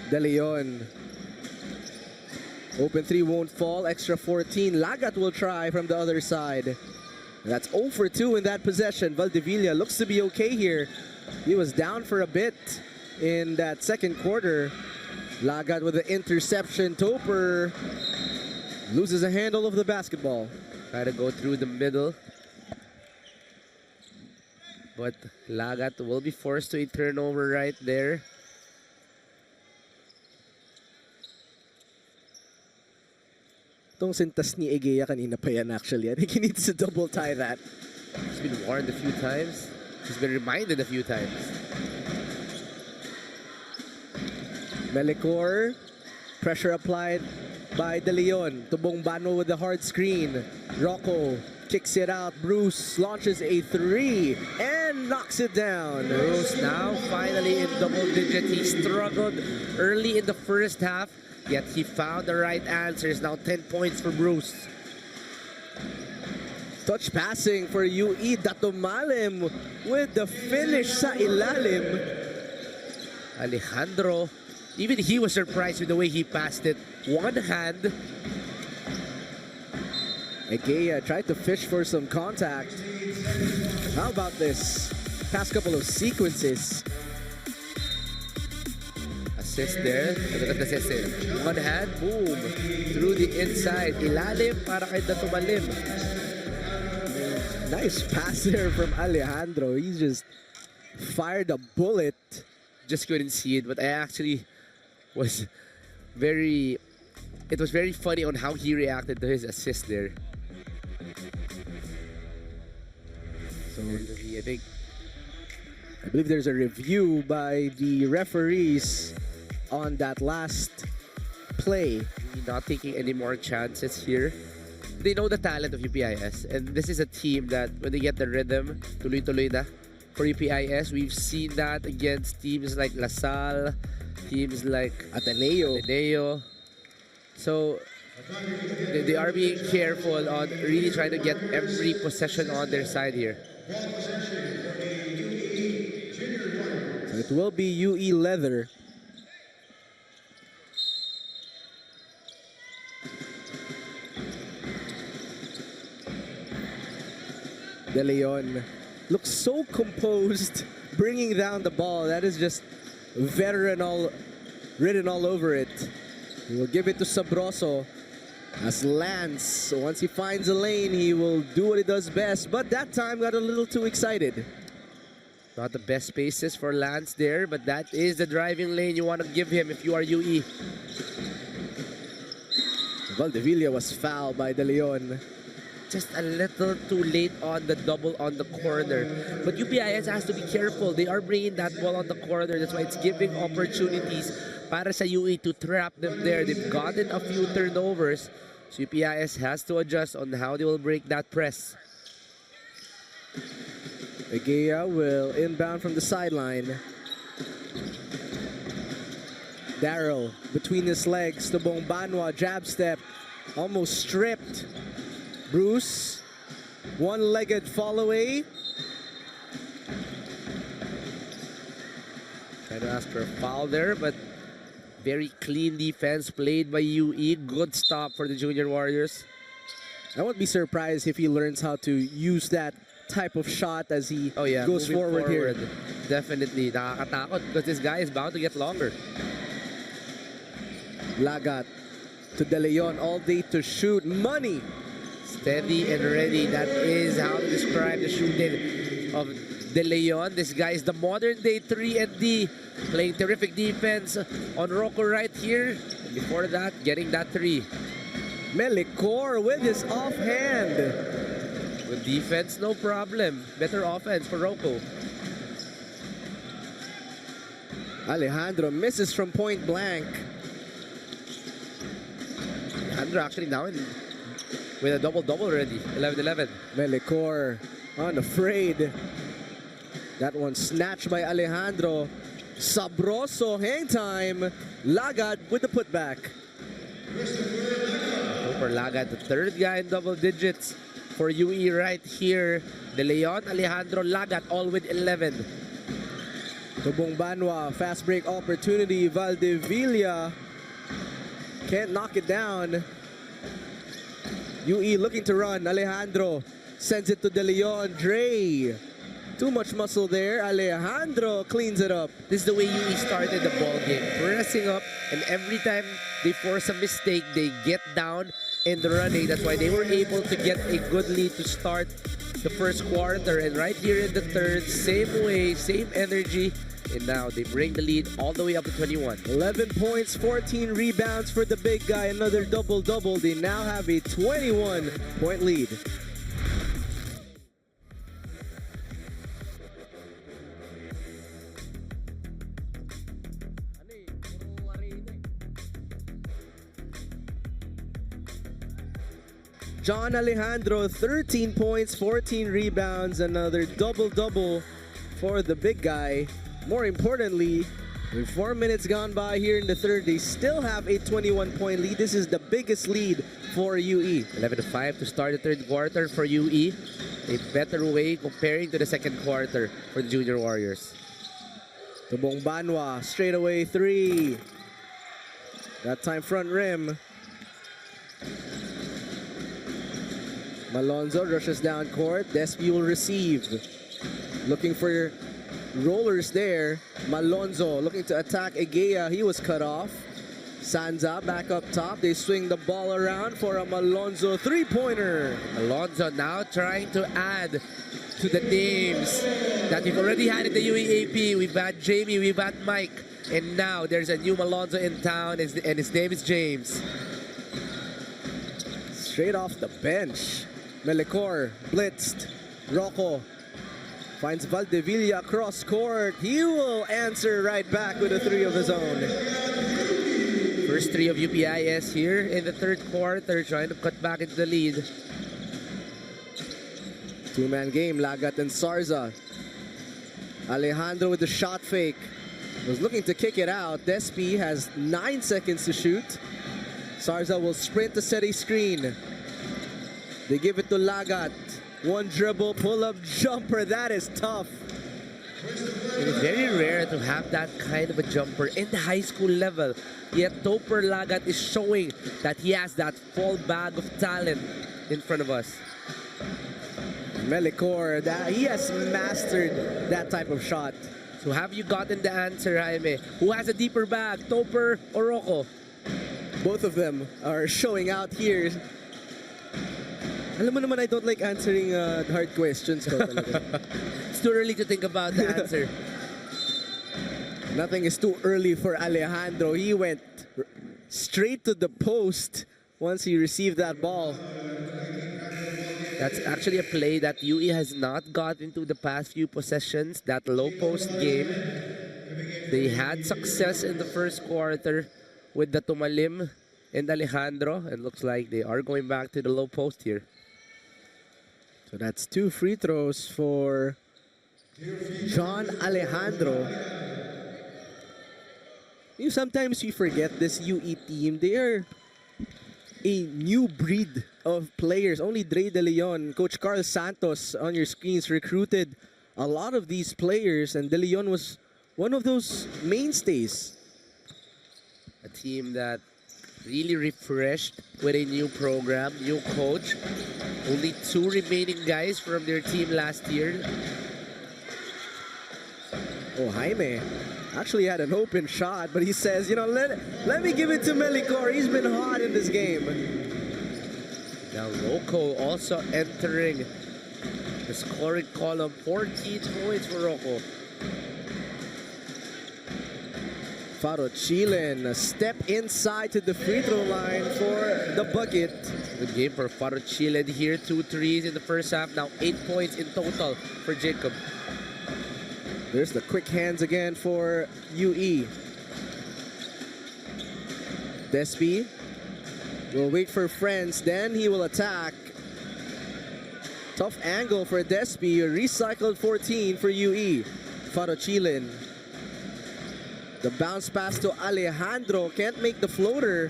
De Leon. Open 3 won't fall. Extra 14. Lagat will try from the other side. That's 0 for 2 in that possession. Valdevilla looks to be okay here. He was down for a bit in that second quarter. Lagat with the interception. Topher loses a handle of the basketball. Try to go through the middle. But Lagat will be forced to a turnover right there. Itong sintas ni Egea kanina pa yan actually. I think he needs to double tie that. He's been warned a few times. He's been reminded a few times. Melicor, pressure applied by De Leon. 𝔬𝔤𝔬𝔬 with the hard screen. Rocco kicks it out. Bruce launches a 3 and knocks it down. Bruce now finally in double digit. He struggled early in the first half, yet he found the right answers. Now 10 points for Bruce. Touch passing for UE. Datumalem with the finish sa ilalim. Alejandro, even he was surprised with the way he passed it. One hand. Egea tried to fish for some contact. How about this past couple of sequences? A assist there. Look at the assist. One hand, boom. Through the inside. Ilalim para kay Tumalim. Nice pass there from Alejandro. He just fired a bullet. Just couldn't see it, but I actually was very... It was very funny on how he reacted to his assist there. So I believe there's a review by the referees on that last play. Not taking any more chances here. They know the talent of UPIS, and this is a team that when they get the rhythm, tuloy-tuloy na for UPIS. We've seen that against teams like La Salle, teams like Ateneo. So they are being careful on really trying to get every possession on their side here. So it will be UE leather. De Leon looks so composed, bringing down the ball. That is just veteran written all over it. He will give it to Sabroso as Lance. Once he finds a lane, he will do what he does best. But that time got a little too excited. Not the best spaces for Lance there, but that is the driving lane you want to give him if you are UE. Valdevilla was fouled by De Leon. Just a little too late on the double on the corner. But UPIS has to be careful. They are bringing that ball on the corner. That's why it's giving opportunities para sa UE to trap them there. They've gotten a few turnovers. So UPIS has to adjust on how they will break that press. Egea will inbound from the sideline. Darrow between his legs. Tabong-Banwa, jab step. Almost stripped. Bruce, one-legged fall away. Trying to ask for a foul there, but very clean defense played by UE. Good stop for the Junior Warriors. I wouldn't be surprised if he learns how to use that type of shot as he goes forward here. Definitely. Nakakatakot because this guy is bound to get longer. Lagat to De Leon all day to shoot. Money. Steady and ready. That is how to describe the shooting of De Leon. This guy is the modern-day 3-and-D, playing terrific defense on Rocco right here. Before that, getting that 3. Melicor with his offhand. With defense, no problem. Better offense for Rocco. Alejandro misses from point blank. Alejandro actually now with a double-double already. 11-11. Melicor unafraid. That one snatched by Alejandro. Sabroso, hang time. Lagat with the putback. For Lagat, the third guy in double digits for UE right here. De Leon, Alejandro, Lagat, all with 11. Tabong-Banwa, fast break opportunity. Valdevilla can't knock it down. UE looking to run. Alejandro sends it to De Leon. Dre. Too much muscle there. Alejandro cleans it up. This is the way UE started the ball game. Pressing up, and every time they force a mistake, they get down in the running. That's why they were able to get a good lead to start the first quarter. And right here in the third, same way, same energy. And now they bring the lead all the way up to 21. 11 points, 14 rebounds for the big guy. Another double-double. They now have a 21-point lead. John Alejandro, 13 points, 14 rebounds. Another double-double for the big guy. More importantly, with 4 minutes gone by here in the third, they still have a 21-point lead. This is the biggest lead for UE. 11-5 to start the third quarter for UE. A better way comparing to the second quarter for the Junior Warriors. Tabong-Banwa, straight away 3. That time front rim. Malonzo rushes down court. Despy will receive. Looking for rollers there. Malonzo looking to attack 𝔐𝔐𝔢. He was cut off. Sanza back up top. They swing the ball around for a Malonzo three-pointer. Alonso now trying to add to the names that we've already had in the UAAP. We've had Jamie, we've had Mike, and now there's a new Malonzo in town, and his name is James. Straight off the bench. Melicor blitzed. Rocco finds Valdevilla across court. He will answer right back with a three of his own. First three of UPIS here in the third quarter, trying to cut back into the lead. Two-man game, Lagat and Sarza. Alejandro with the shot fake. Was looking to kick it out. Despi has 9 seconds to shoot. Sarza will sprint to set a screen. They give it to Lagat. One dribble, pull-up jumper. That is tough. It is very rare to have that kind of a jumper in the high school level. Yet Topper Lagat is showing that he has that full bag of talent in front of us. Melicor, he has mastered that type of shot. So have you gotten the answer, Jaime? Who has a deeper bag, Topper or Rocco? Both of them are showing out here. Alam mo naman, I don't like answering hard questions. It's too early to think about the answer. Nothing is too early for Alejandro. He went straight to the post once he received that ball. That's actually a play that UE has not got into the past few possessions. That low post game, they had success in the first quarter with the Tumalim and Alejandro. It looks like they are going back to the low post here. So that's 2 free throws for John Alejandro. Sometimes we forget this UE team. They are a new breed of players. Only Dre De Leon, Coach Carl Santos on your screens recruited a lot of these players, and De Leon was one of those mainstays. A team that really refreshed with a new program, new coach. Only 2 remaining guys from their team last year. Oh, Jaime actually had an open shot, but he says, you know, let me give it to Melicor. He's been hot in this game. Now Rocco also entering the scoring column. 14 points for Rocco. 𝔐𝔞𝔪𝔢, a step inside to the free throw line for the bucket. Good game for 𝔐𝔞𝔪𝔢 here. 2 threes in the first half. Now 8 points in total for Jacob. There's the quick hands again for UE. Despi will wait for friends, then he will attack. Tough angle for Despi. Recycled 14 for UE. 𝔐𝔞𝔪𝔢. The bounce pass to Alejandro. Can't make the floater.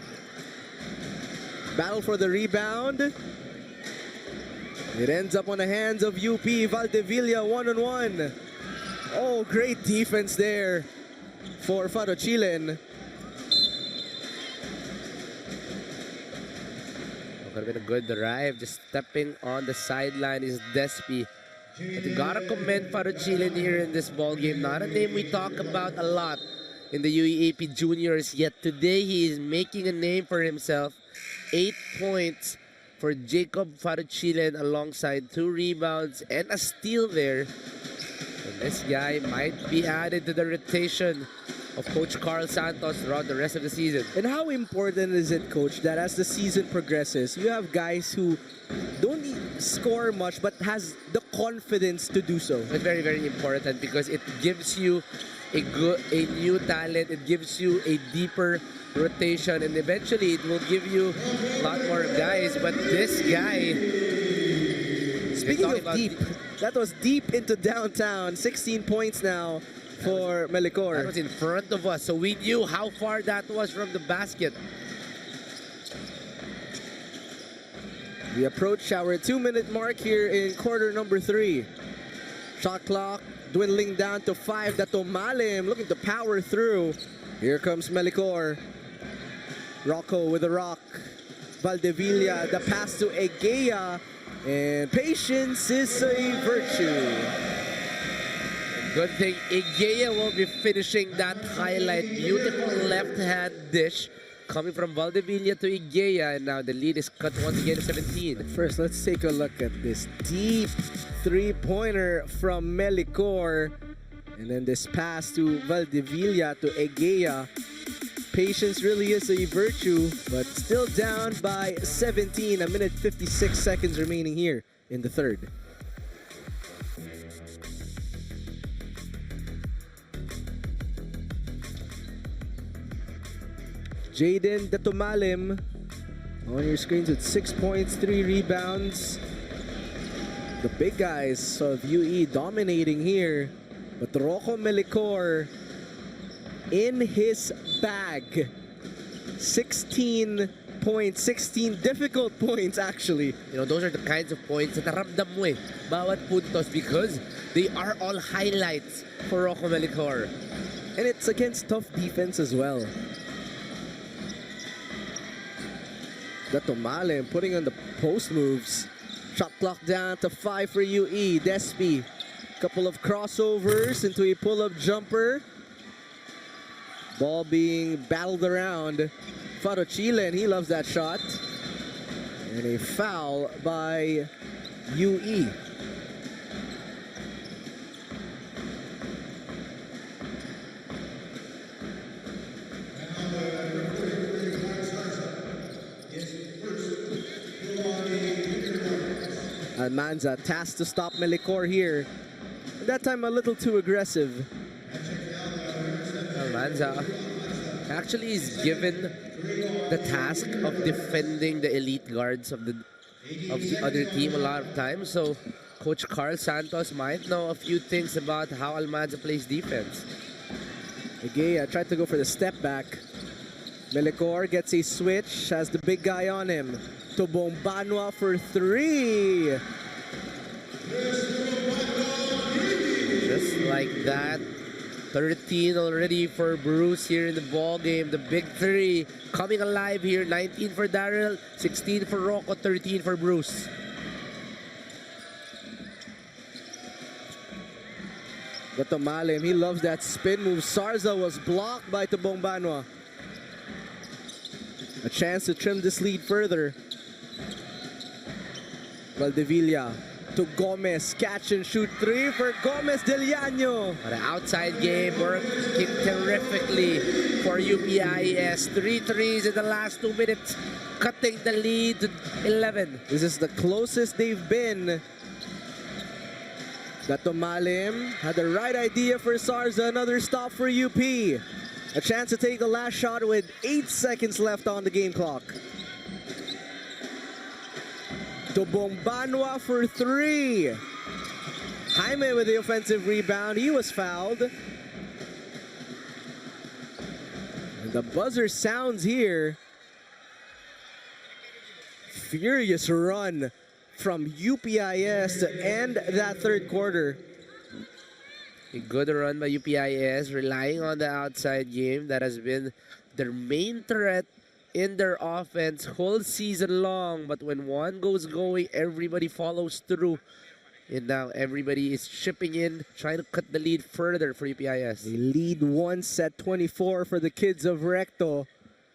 Battle for the rebound. It ends up on the hands of UP. Valdevilla one-on-one. Oh, great defense there for 𝔐𝔞𝔪𝔢. Could have been a good drive. Just stepping on the sideline is Despi. But you gotta commend 𝔐𝔞𝔪𝔢 here in this ball game. Not a name we talk about a lot in the UAAP juniors, yet today he is making a name for himself. 8 points for Jacob 𝔐𝔞𝔪𝔢 alongside 2 rebounds and a steal there. And this guy might be added to the rotation of Coach Carl Santos throughout the rest of the season. And how important is it, Coach, that as the season progresses, you have guys who don't score much but has the confidence to do so? It's very, very important because it gives you a new talent. It gives you a deeper rotation, and eventually it will give you a lot more guys. But this guy, speaking of deep, that was deep into downtown. 16 points now for Melicor. That was in front of us, so we knew how far that was from the basket. We approach our 2-minute mark here in quarter number 3. Shot clock dwindling down to 5. Tumalim looking to power through. Here comes Melicor. Rocco with the rock. Valdevilla, the pass to 𝔐𝔐𝔢. And patience is a virtue. Good thing 𝔐𝔐𝔢 will be finishing that highlight. Beautiful left-hand dish coming from Valdevilla to 𝔐𝔐𝔢, and now the lead is cut once again to 17. First, let's take a look at this deep three-pointer from Melicor. And then this pass to Valdevilla to 𝔐𝔐𝔢. Patience really is a virtue, but still down by 17. A minute 56 seconds remaining here in the third. Jaden Datumalim on your screens with 6 points, 3 rebounds. The big guys of UE dominating here, but Rocco Melicor in his bag. 16 points, 16 difficult points actually. You know, those are the kinds of points that naramdam mo eh, bawat puntos, because they are all highlights for Rocco Melicor. And it's against tough defense as well. Datumalim putting on the post moves. Shot clock down to 5 for UE. Despi, couple of crossovers into a pull-up jumper. Ball being battled around. 𝔬𝔞𝔪𝔢, he loves that shot. And a foul by UE. Almanza tasked to stop Melicor here. That time a little too aggressive. Almanza actually is given the task of defending the elite guards of the other team a lot of times. So Coach Carl Santos might know a few things about how Almanza plays defense. 𝔐𝔐𝔢 tried to go for the step back. Melicor gets a switch, has the big guy on him. Tobombanwa for 3. Just like that. 13 already for Bruce here in the ball game. The big 3 coming alive here. 19 for Daryl, 16 for Rocco, 13 for Bruce. Datumalim, he loves that spin move. Sarza was blocked by Tobombanwa. A chance to trim this lead further. Valdevilla to Gomez, catch and shoot 3 for Gomez Del Llano. The outside game working terrifically for UPIS. 3 threes in the last 2 minutes, cutting the lead to 11. This is the closest they've been. Datumalim had the right idea for Sarza. Another stop for UP. A chance to take the last shot with 8 seconds left on the game clock. Tobombanwa for 3. Jaime with the offensive rebound. He was fouled. And the buzzer sounds here. Furious run from UPIS to end that third quarter. A good run by UPIS, relying on the outside game that has been their main threat in their offense whole season long. But when one goes going, everybody follows through. And now everybody is chipping in, trying to cut the lead further for UPIS. They lead one set 24 for the kids of Recto.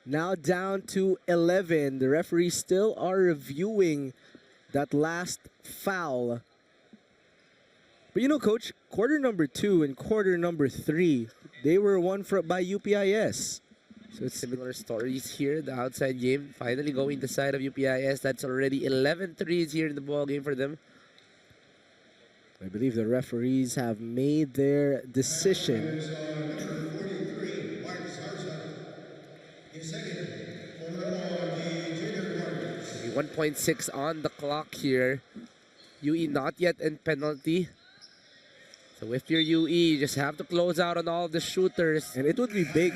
Now down to 11. The referees still are reviewing that last foul. But you know, Coach, quarter number 2 and quarter number 3, they were won by UPIS. So it's similar stories here. The outside game finally going the side of UPIS. That's already 11 threes here in the ball game for them. I believe the referees have made their decision. 1.6 on the clock here. UE not yet in penalty. So if you're UE, you just have to close out on all of the shooters. And it would be big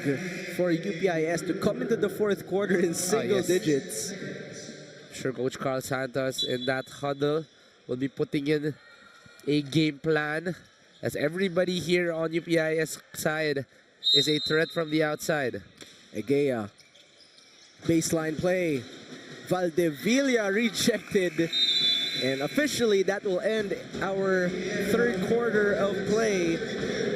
for UPIS to come into the fourth quarter in single digits. I'm sure Coach Carl Santos in that huddle will be putting in a game plan, as everybody here on UPIS side is a threat from the outside. 𝔐𝔐𝔢. Baseline play. Valdevilla rejected. And officially, that will end our third quarter of play.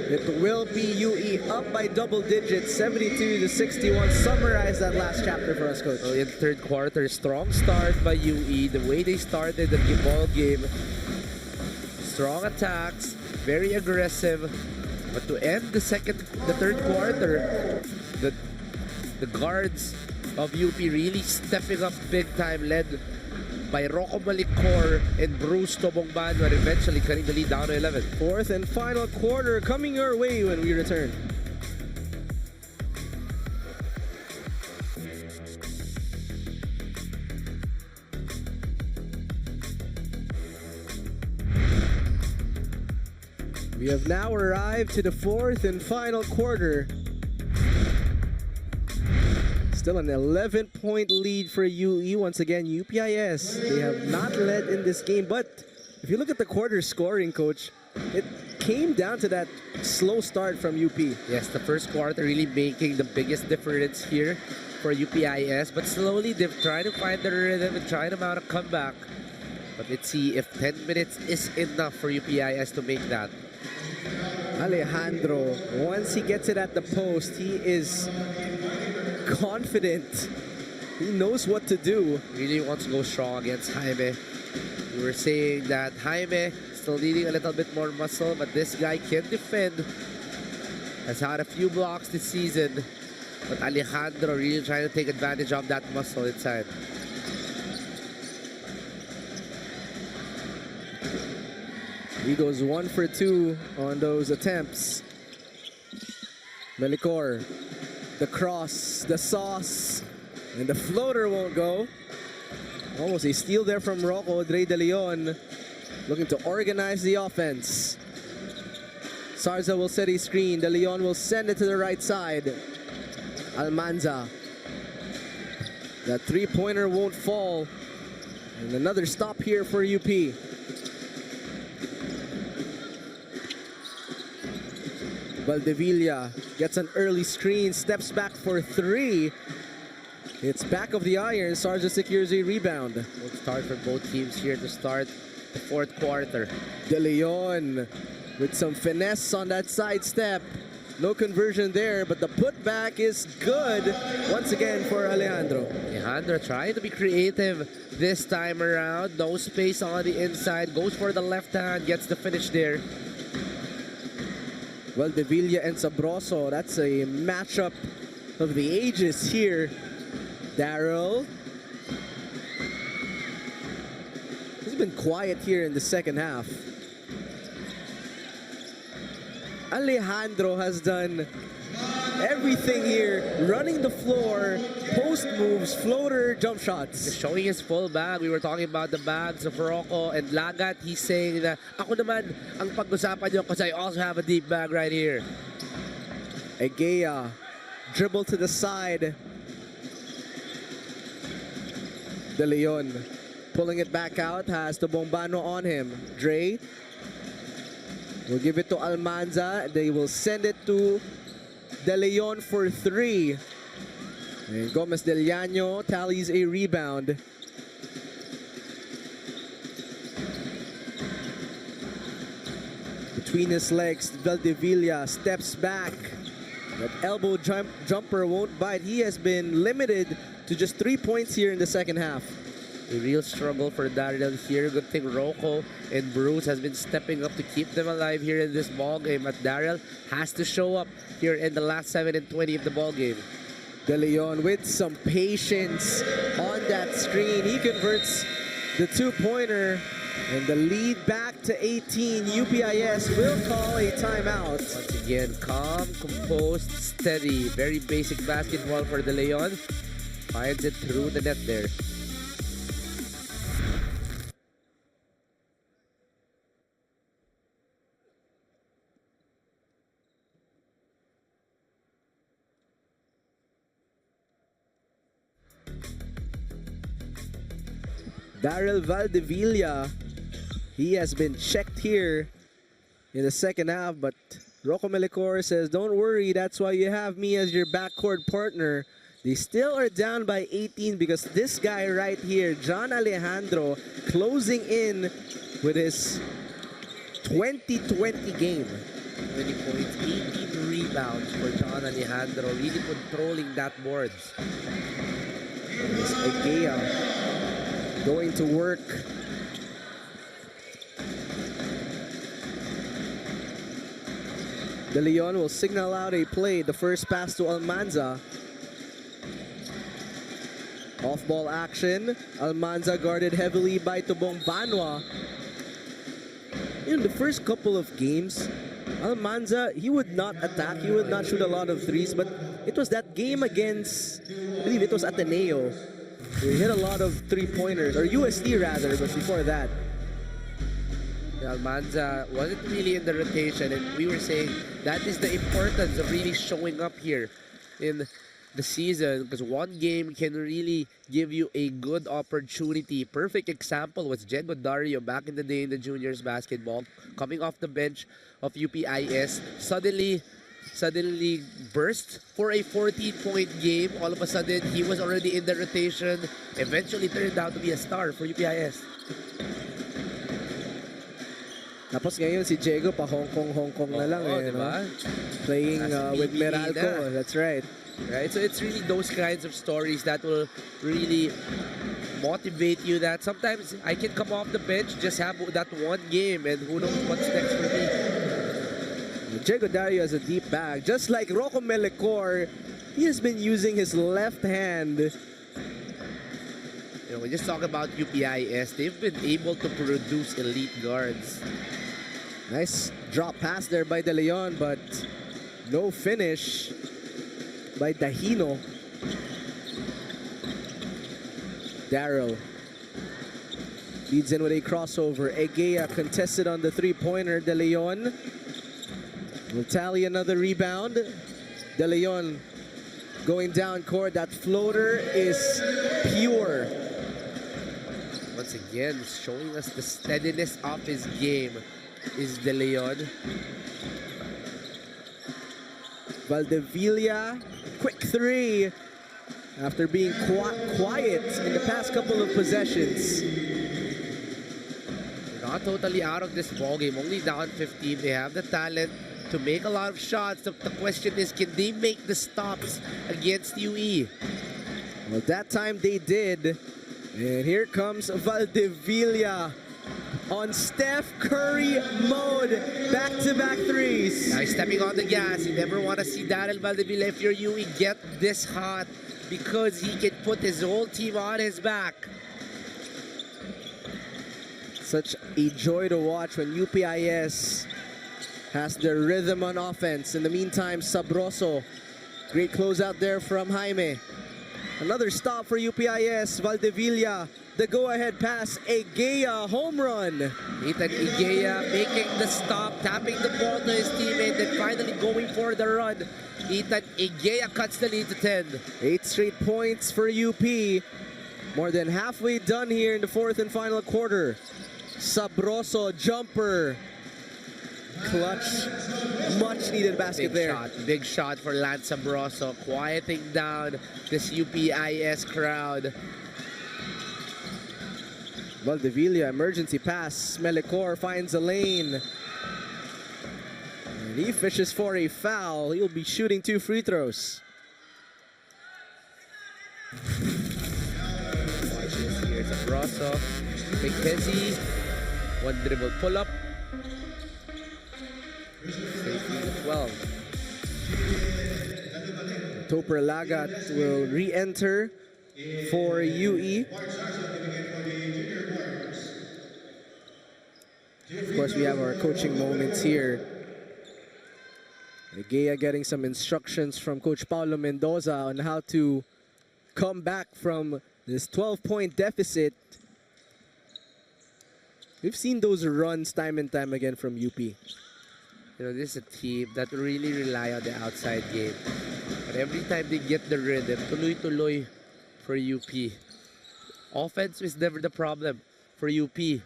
It will be UE up by double digits, 72-61. Summarize that last chapter for us, Coach. So in third quarter, strong start by UE. The way they started the ball game, strong attacks, very aggressive. But to end the third quarter, the guards of UP really stepping up big time, led by Rocco Malicor and Bruce Tobongban, and eventually cutting the lead down to 11. Fourth and final quarter coming your way when we return. We have now arrived to the fourth and final quarter. Still an 11-point lead for UE. Once again, UPIS, they have not led in this game. But if you look at the quarter scoring, Coach, it came down to that slow start from UP. Yes, the first quarter really making the biggest difference here for UPIS. But slowly, they've tried to find their rhythm and try to mount a comeback. But let's see if 10 minutes is enough for UPIS to make that. Alejandro, once he gets it at the post, he is confident. He knows what to do. Really wants to go strong against Jaime. We were saying that Jaime still needing a little bit more muscle, but this guy can defend. Has had a few blocks this season, but Alejandro really trying to take advantage of that muscle inside. He goes 1 for 2 on those attempts. Malicor, the cross, the sauce, and the floater won't go. Almost a steal there from Rocco Dre De Leon, looking to organize the offense. Sarza will set a screen. De Leon will send it to the right side. Almanza. That three-pointer won't fall. And another stop here for UP. Valdevilla gets an early screen, steps back for 3. It's back of the iron. Sarza secures a rebound. Good start for both teams here to start the fourth quarter. De Leon with some finesse on that sidestep. No conversion there, but the putback is good once again for Alejandro. Alejandro trying to be creative this time around. No space on the inside. Goes for the left hand, gets the finish there. Valdevilla and Sabroso, that's a matchup of the ages here. Daryl. He's been quiet here in the second half. Alejandro has done everything here, running the floor, post moves, floater, jump shots. Showing his full bag. We were talking about the bags of Rocco and Lagat. He's saying that ako naman ang pag-usapan nyo because I also have a deep bag right here. Egea, dribble to the side. De Leon pulling it back out, has the Bombano on him. Dre will give it to Almanza. They will send it to De Leon for 3. And Gomez Del Llano tallies a rebound. Between his legs, Valdevilla steps back. That elbow jumper won't bite. He has been limited to just 3 points here in the second half. A real struggle for Daryl here. Good thing Rocco and Bruce has been stepping up to keep them alive here in this ball game. But Daryl has to show up here in the last 7 and 20 of the ball game. De Leon with some patience on that screen. He converts the two-pointer, and the lead back to 18. UPIS will call a timeout. Once again, calm, composed, steady. Very basic basketball for De Leon. Finds it through the net there. Daryl Valdevilla, he has been checked here in the second half, but Rocco Malicor says, don't worry, that's why you have me as your backcourt partner. They still are down by 18 because this guy right here, John Alejandro, closing in with his 2020 game. 20 points, 18 rebounds for John Alejandro, really controlling that boards. Egea going to work. De Leon will signal out a play. The first pass to Almanza. Off-ball action. Almanza guarded heavily by 𝔍𝔞𝔪𝔢. In the first couple of games, Almanza, he would not attack, he would not shoot a lot of threes, but it was that game against, I believe it was Ateneo. He hit a lot of three-pointers, or USD rather, but before that. Almanza wasn't really in the rotation, and we were saying that is the importance of really showing up here in the season, because one game can really give you a good opportunity. Perfect example was Diego Dario back in the day in the juniors basketball, coming off the bench of UPIS, suddenly burst for a 14-point game. All of a sudden, he was already in the rotation. Eventually turned out to be a star for UPIS. Tapos ngayon si Diego pa Hong Kong na lang diba? Playing with Meralco. That's right. Right, so it's really those kinds of stories that will really motivate you, that sometimes I can come off the bench, just have that one game, and who knows what's next for me. Diego Dario has a deep bag. Just like Rocco Melecor, he has been using his left hand. You know, we just talk about UPIS. They've been able to produce elite guards. Nice drop pass there by De Leon, but no finish by Dahino. Darrow leads in with a crossover. Egea contested on the three-pointer. De Leon will tally another rebound. De Leon going down court. That floater is pure. Once again, showing us the steadiness of his game is De Leon. Valdevilla, quick three after being quiet in the past couple of possessions. Not totally out of this ballgame, only down 15. They have the talent to make a lot of shots. The question is, can they make the stops against UE? Well, that time they did. And here comes Valdevilla on Steph Curry mode. Back-to-back threes. Now he's stepping on the gas. You never want to see Daryl Valdevilla, if you're UE, get this hot, because he can put his whole team on his back. Such a joy to watch when UPIS has their rhythm on offense. In the meantime, Sabroso. Great closeout there from Jaime. Another stop for UPIS. Valdevilla, the go-ahead pass. Egea, home run. Ethan Egea making the stop, tapping the ball to his teammate, then finally going for the run. Ethan Egea cuts the lead to 10. 8 straight points for UP. More than halfway done here in the fourth and final quarter. Sabroso, jumper. Clutch, much needed basket there. Big shot for Lance Sabroso, quieting down this UPIS crowd. Valdevilla, emergency pass. Melecor finds a lane. And he fishes for a foul. He'll be shooting 2 free throws. Watch this here. Sabroso, big hezzy, one dribble pull-up. 12. Topper Lagat will re-enter for UE. Of course, we have our coaching moments here. Egea getting some instructions from Coach Paulo Mendoza on how to come back from this 12-point deficit. We've seen those runs time and time again from UP. You know, this is a team that really rely on the outside game. But every time they get the rhythm, tuloy-tuloy for UP. Offense is never the problem for UP. The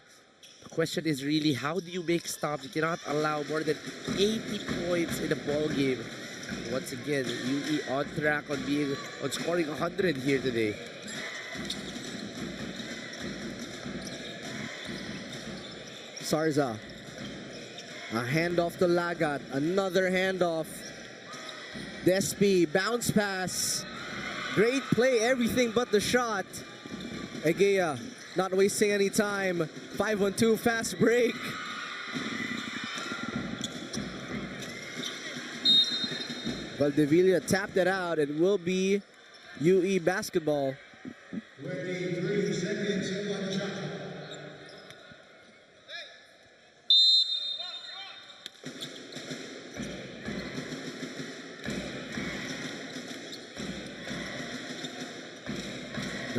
question is really, how do you make stops? You cannot allow more than 80 points in a ball game Once again, UE on track on scoring 100 here today. Sarza. A handoff to Lagat. Another handoff. Despi, bounce pass. Great play, everything but the shot. 𝔐𝔤𝔤 not wasting any time. 5-1-2, fast break. Valdivia tapped it out. It will be UE basketball. 23 seconds on shot.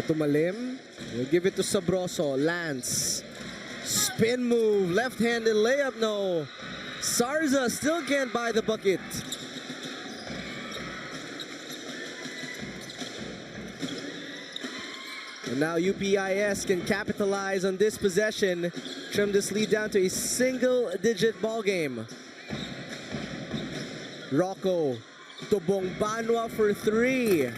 Tumalim. We'll give it to Sabroso. Lance. Spin move. Left-handed layup. No. Sarza still can't buy the bucket. And now UPIS can capitalize on this possession. Trim this lead down to a single-digit ball game. Rocco. 𝔬𝔤𝔬𝔬 for three.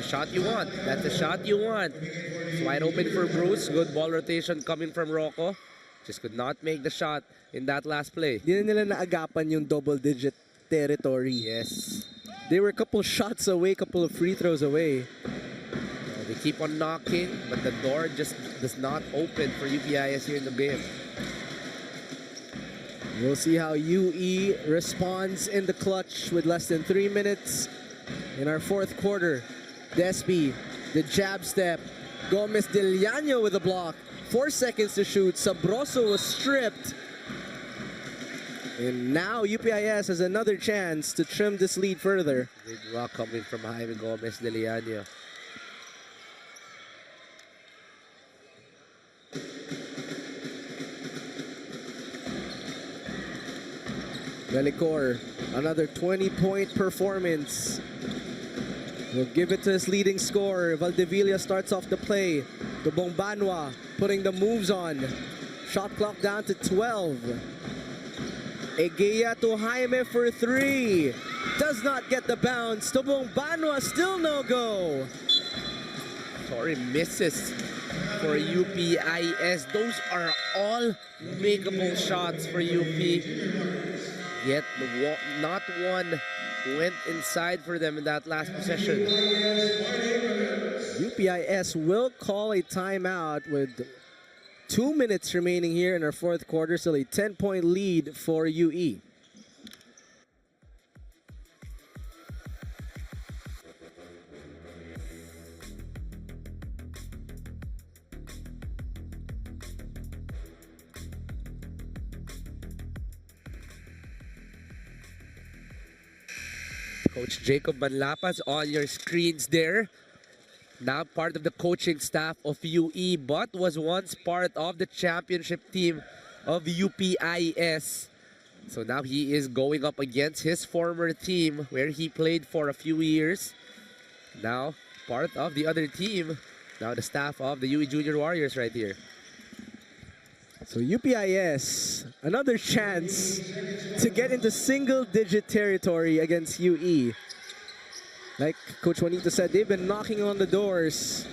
Shot you want. That's the shot you want. It's wide open for Bruce. Good ball rotation coming from Rocco. Just could not make the shot in that last play. Di na nila naagapan yung double-digit territory. Yes. They were a couple shots away, couple of free throws away. They keep on knocking, but the door just does not open for UPIS here in the game. We'll see how UE responds in the clutch with less than 3 minutes in our fourth quarter. Despi, the jab step. Gomez Del Llano with a block. 4 seconds to shoot. Sabroso was stripped. And now UPIS has another chance to trim this lead further. Big block coming from Jaime Gomez Del Llano. Melicor, another 20-point performance. We'll give it to his leading scorer. Valdivia starts off the play. 𝔬𝔤𝔬 putting the moves on. Shot clock down to 12. 𝔐𝔤𝔤 to Jaime for three. Does not get the bounce. 𝔬𝔤𝔬 still no go. Sorry, misses for UPIS. Those are all makeable shots for UP. Yet not one went inside for them in that last possession. UPIS will call a timeout with 2 minutes remaining here in our fourth quarter. Still a 10-point lead for UE. Coach Jacob Manlapas on your screens there. Now part of the coaching staff of UE, but was once part of the championship team of UPIS. So now he is going up against his former team where he played for a few years. Now part of the other team. Now the staff of the UE Junior Warriors right here. So UPIS, another chance to get into single-digit territory against UE. Like Coach Juanito said, they've been knocking on the doors.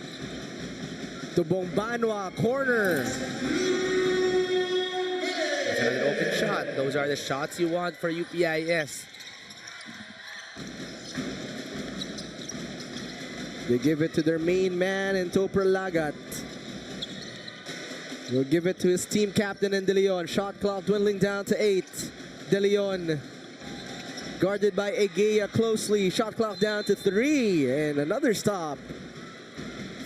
𝔬𝔤𝔬 corner. That's another open shot. Those are the shots you want for UPIS. They give it to their main man in Topper Lagat. Will give it to his team captain in De Leon. Shot clock dwindling down to 8. De Leon guarded by 𝔐𝔤𝔤 closely. Shot clock down to 3. And another stop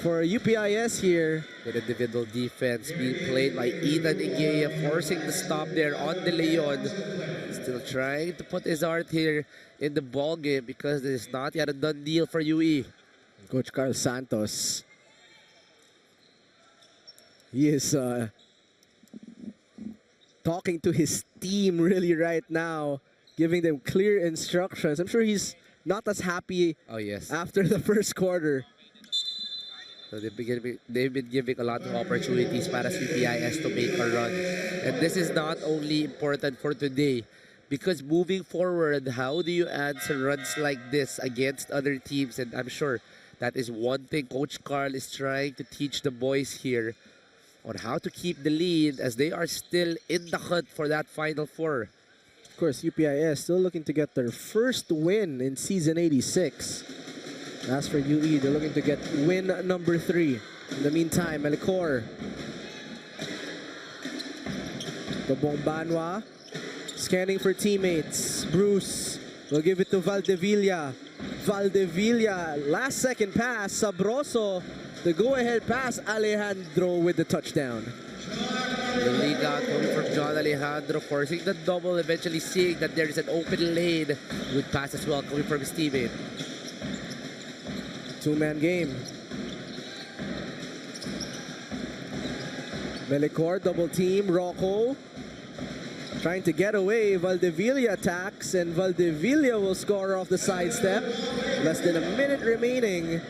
for UPIS here. Good individual defense being played by Ethan 𝔐𝔤𝔤, forcing the stop there on De Leon. Still trying to put his art here in the ball game because this is not yet a done deal for UE. Coach Carl Santos. He is talking to his team really right now, giving them clear instructions. I'm sure he's not as happy Oh, yes. after the first quarter. So they've been giving a lot of opportunities para sa UPIS to make a run. And this is not only important for today, because moving forward, how do you answer runs like this against other teams? And I'm sure that is one thing Coach Carl is trying to teach the boys here on how to keep the lead as they are still in the hunt for that Final Four. Of course, UPIS still looking to get their first win in season 86. As for UE, they're looking to get win number 3. In the meantime, 𝔐𝔐𝔐. 𝔬𝔐𝔐𝔬𝔐. Scanning for teammates. Bruce will give it to Valdevilla. Valdevilla, last second pass. Sabroso, the go-ahead pass. Alejandro with the touchdown. The lead out coming from John Alejandro, forcing the double, eventually seeing that there is an open lane. Good pass as well coming from his teammate. Two-man game. 𝔐𝔐𝔐 double team. Rocco trying to get away. Valdevilla attacks, and Valdevilla will score off the sidestep. Less than a minute remaining.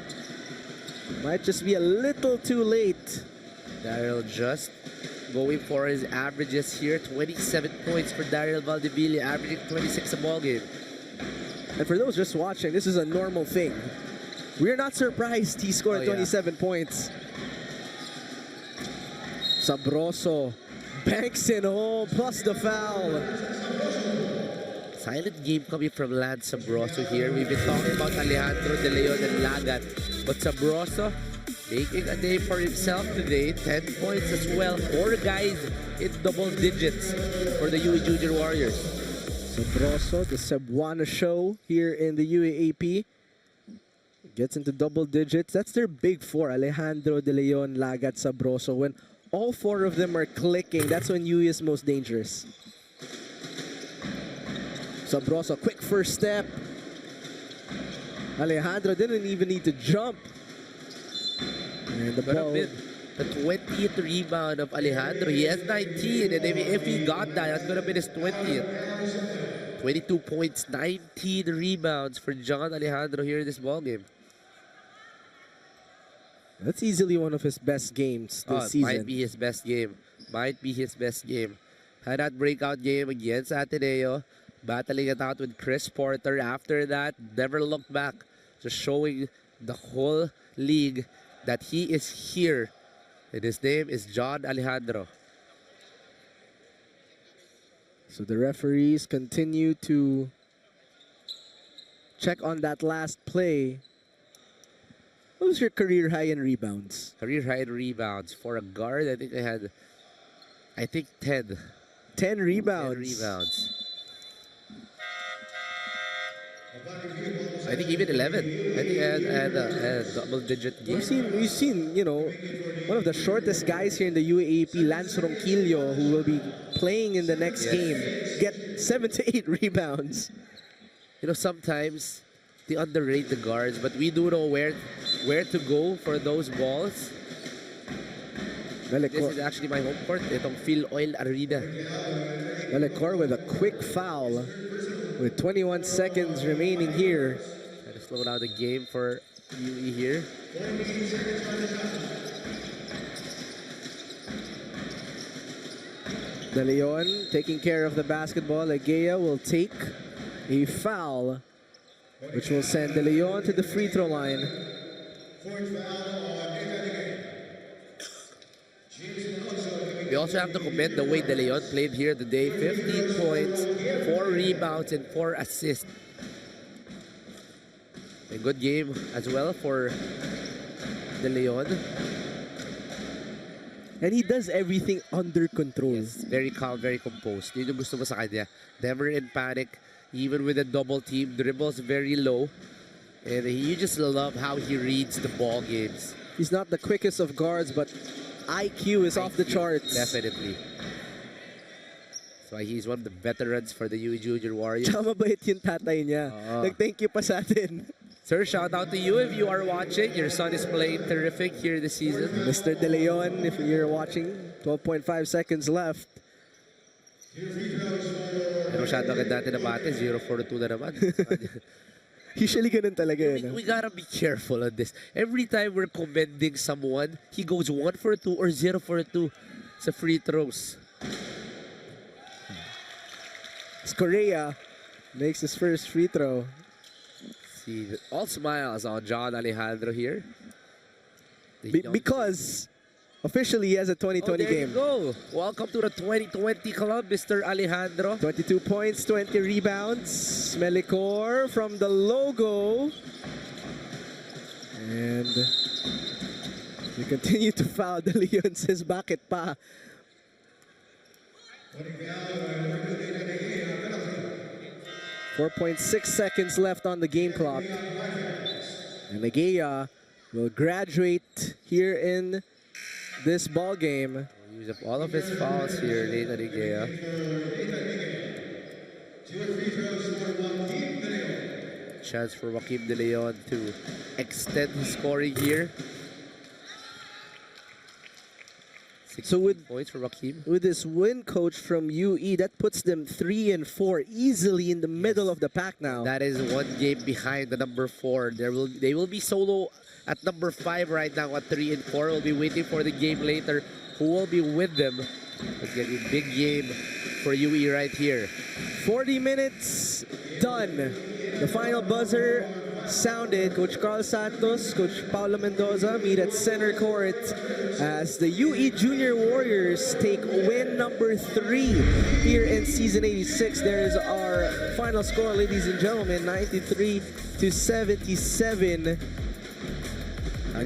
Might just be a little too late. Daryl just going for his averages here. 27 points for Daryl Valdevilla, averaging 26 a ball game. And for those just watching, this is a normal thing. We're not surprised he scored 27 points. Sabroso banks in home, plus the foul. Silent game coming from Lance Sabroso here. We've been talking about Alejandro De Leon and Lagat, but Sabroso making a name for himself today. 10 points as well. 4 guys in double digits for the UE Junior Warriors. Sabroso, the Cebuana show here in the UAAP. Gets into double digits. That's their big 4. Alejandro, De Leon, Lagat, Sabroso. When all 4 of them are clicking, that's when UE is most dangerous. Sabroso, quick first step. Alejandro didn't even need to jump. And the ball. The 20th rebound of Alejandro. He has 19, and if he got that, that's going to be his 20th. 22 points, 19 rebounds for John Alejandro here in this ballgame. That's easily one of his best games this season. Might be his best game. Might be his best game. Had that breakout game against Ateneo, battling it out with Chris Porter. After that, never looked back. Just showing the whole league that he is here. And his name is John Alejandro. So the referees continue to check on that last play. What was your career high in rebounds? Career high in rebounds. For a guard, I think I had, 10. 10 rebounds. 10 rebounds. I think even 11. I think I had a double-digit game. We've seen, you know, one of the shortest guys here in the UAAP, Lance Ronquillo, who will be playing in the next game, get 7 to 8 rebounds. You know, sometimes they underrate the guards, but we do know where to go for those balls. This is actually my home court. Itong Phil Oil Arena. 𝔐𝔐𝔐 with a quick foul with 21 seconds remaining here. Try to slow down the game for UE here. De Leon taking care of the basketball. Egea will take a foul, which will send De Leon to the free throw line. We also have to commend the way De Leon played here today. 15 points, 4 rebounds, and 4 assists. A good game as well for De Leon. And he does everything under control. Yes, very calm, very composed. Yun yung gusto mo sa kanya. Never in panic. Even with a double team, dribbles very low. And you just love how he reads the ball games. He's not the quickest of guards, but IQ is off the charts. Definitely. That's why he's one of the veterans for the UE Junior Warriors. Tsaka mabait yung tatay niya. Nag-thank you pa sa atin. Sir, shout out to you if you are watching. Your son is playing terrific here this season. Mr. De Leon, if you're watching, 12.5 seconds left. Pero masyado agad natin na bate, 0-4-2 na naman. Usually ganun talaga yun. We gotta be careful on this. Every time we're commending someone, he goes 1 for 2 or 0 for 2 sa free throws. Correa makes his first free throw. See, all smiles on John Alejandro here. Because officially he has a 2020 there game. you go. Welcome to the 2020 club, Mr. Alejandro. 22 points, 20 rebounds. 𝔐𝔞𝔪� from the logo. And we continue to foul. De Leon says, bakit pa? 4.6 seconds left on the game clock. And 𝔐𝔬𝔢 will graduate here in this ball game. Use up all of his fouls here, 𝔐𝔬𝔢. Chance for Joaquim De Leon to extend his scoring here. So with points for Joaquim. With this win, coach, from UE, that puts them 3 and 4, easily in the middle of the pack now. That is 1 game behind the number 4. They will be solo at number 5 right now at 3 and 4. We'll be waiting for the game later. Who will be with them? It's gonna be a big game for UE right here. 40 minutes done. The final buzzer sounded. Coach Carl Santos, Coach Paulo Mendoza meet at center court as the UE Junior Warriors take win number 3 here in season 86. There is our final score, ladies and gentlemen, 93-77.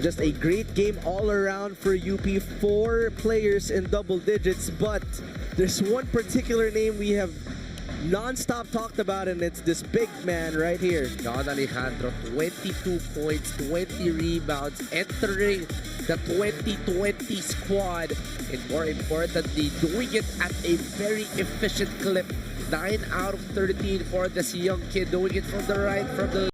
Just a great game all around for UP. 4 players in double digits, but there's one particular name we have non-stop talked about, and it's this big man right here. John Alejandro, 22 points, 20 rebounds, entering the 2020 squad, and more importantly, doing it at a very efficient clip. 9 out of 13 for this young kid, doing it from the right, from the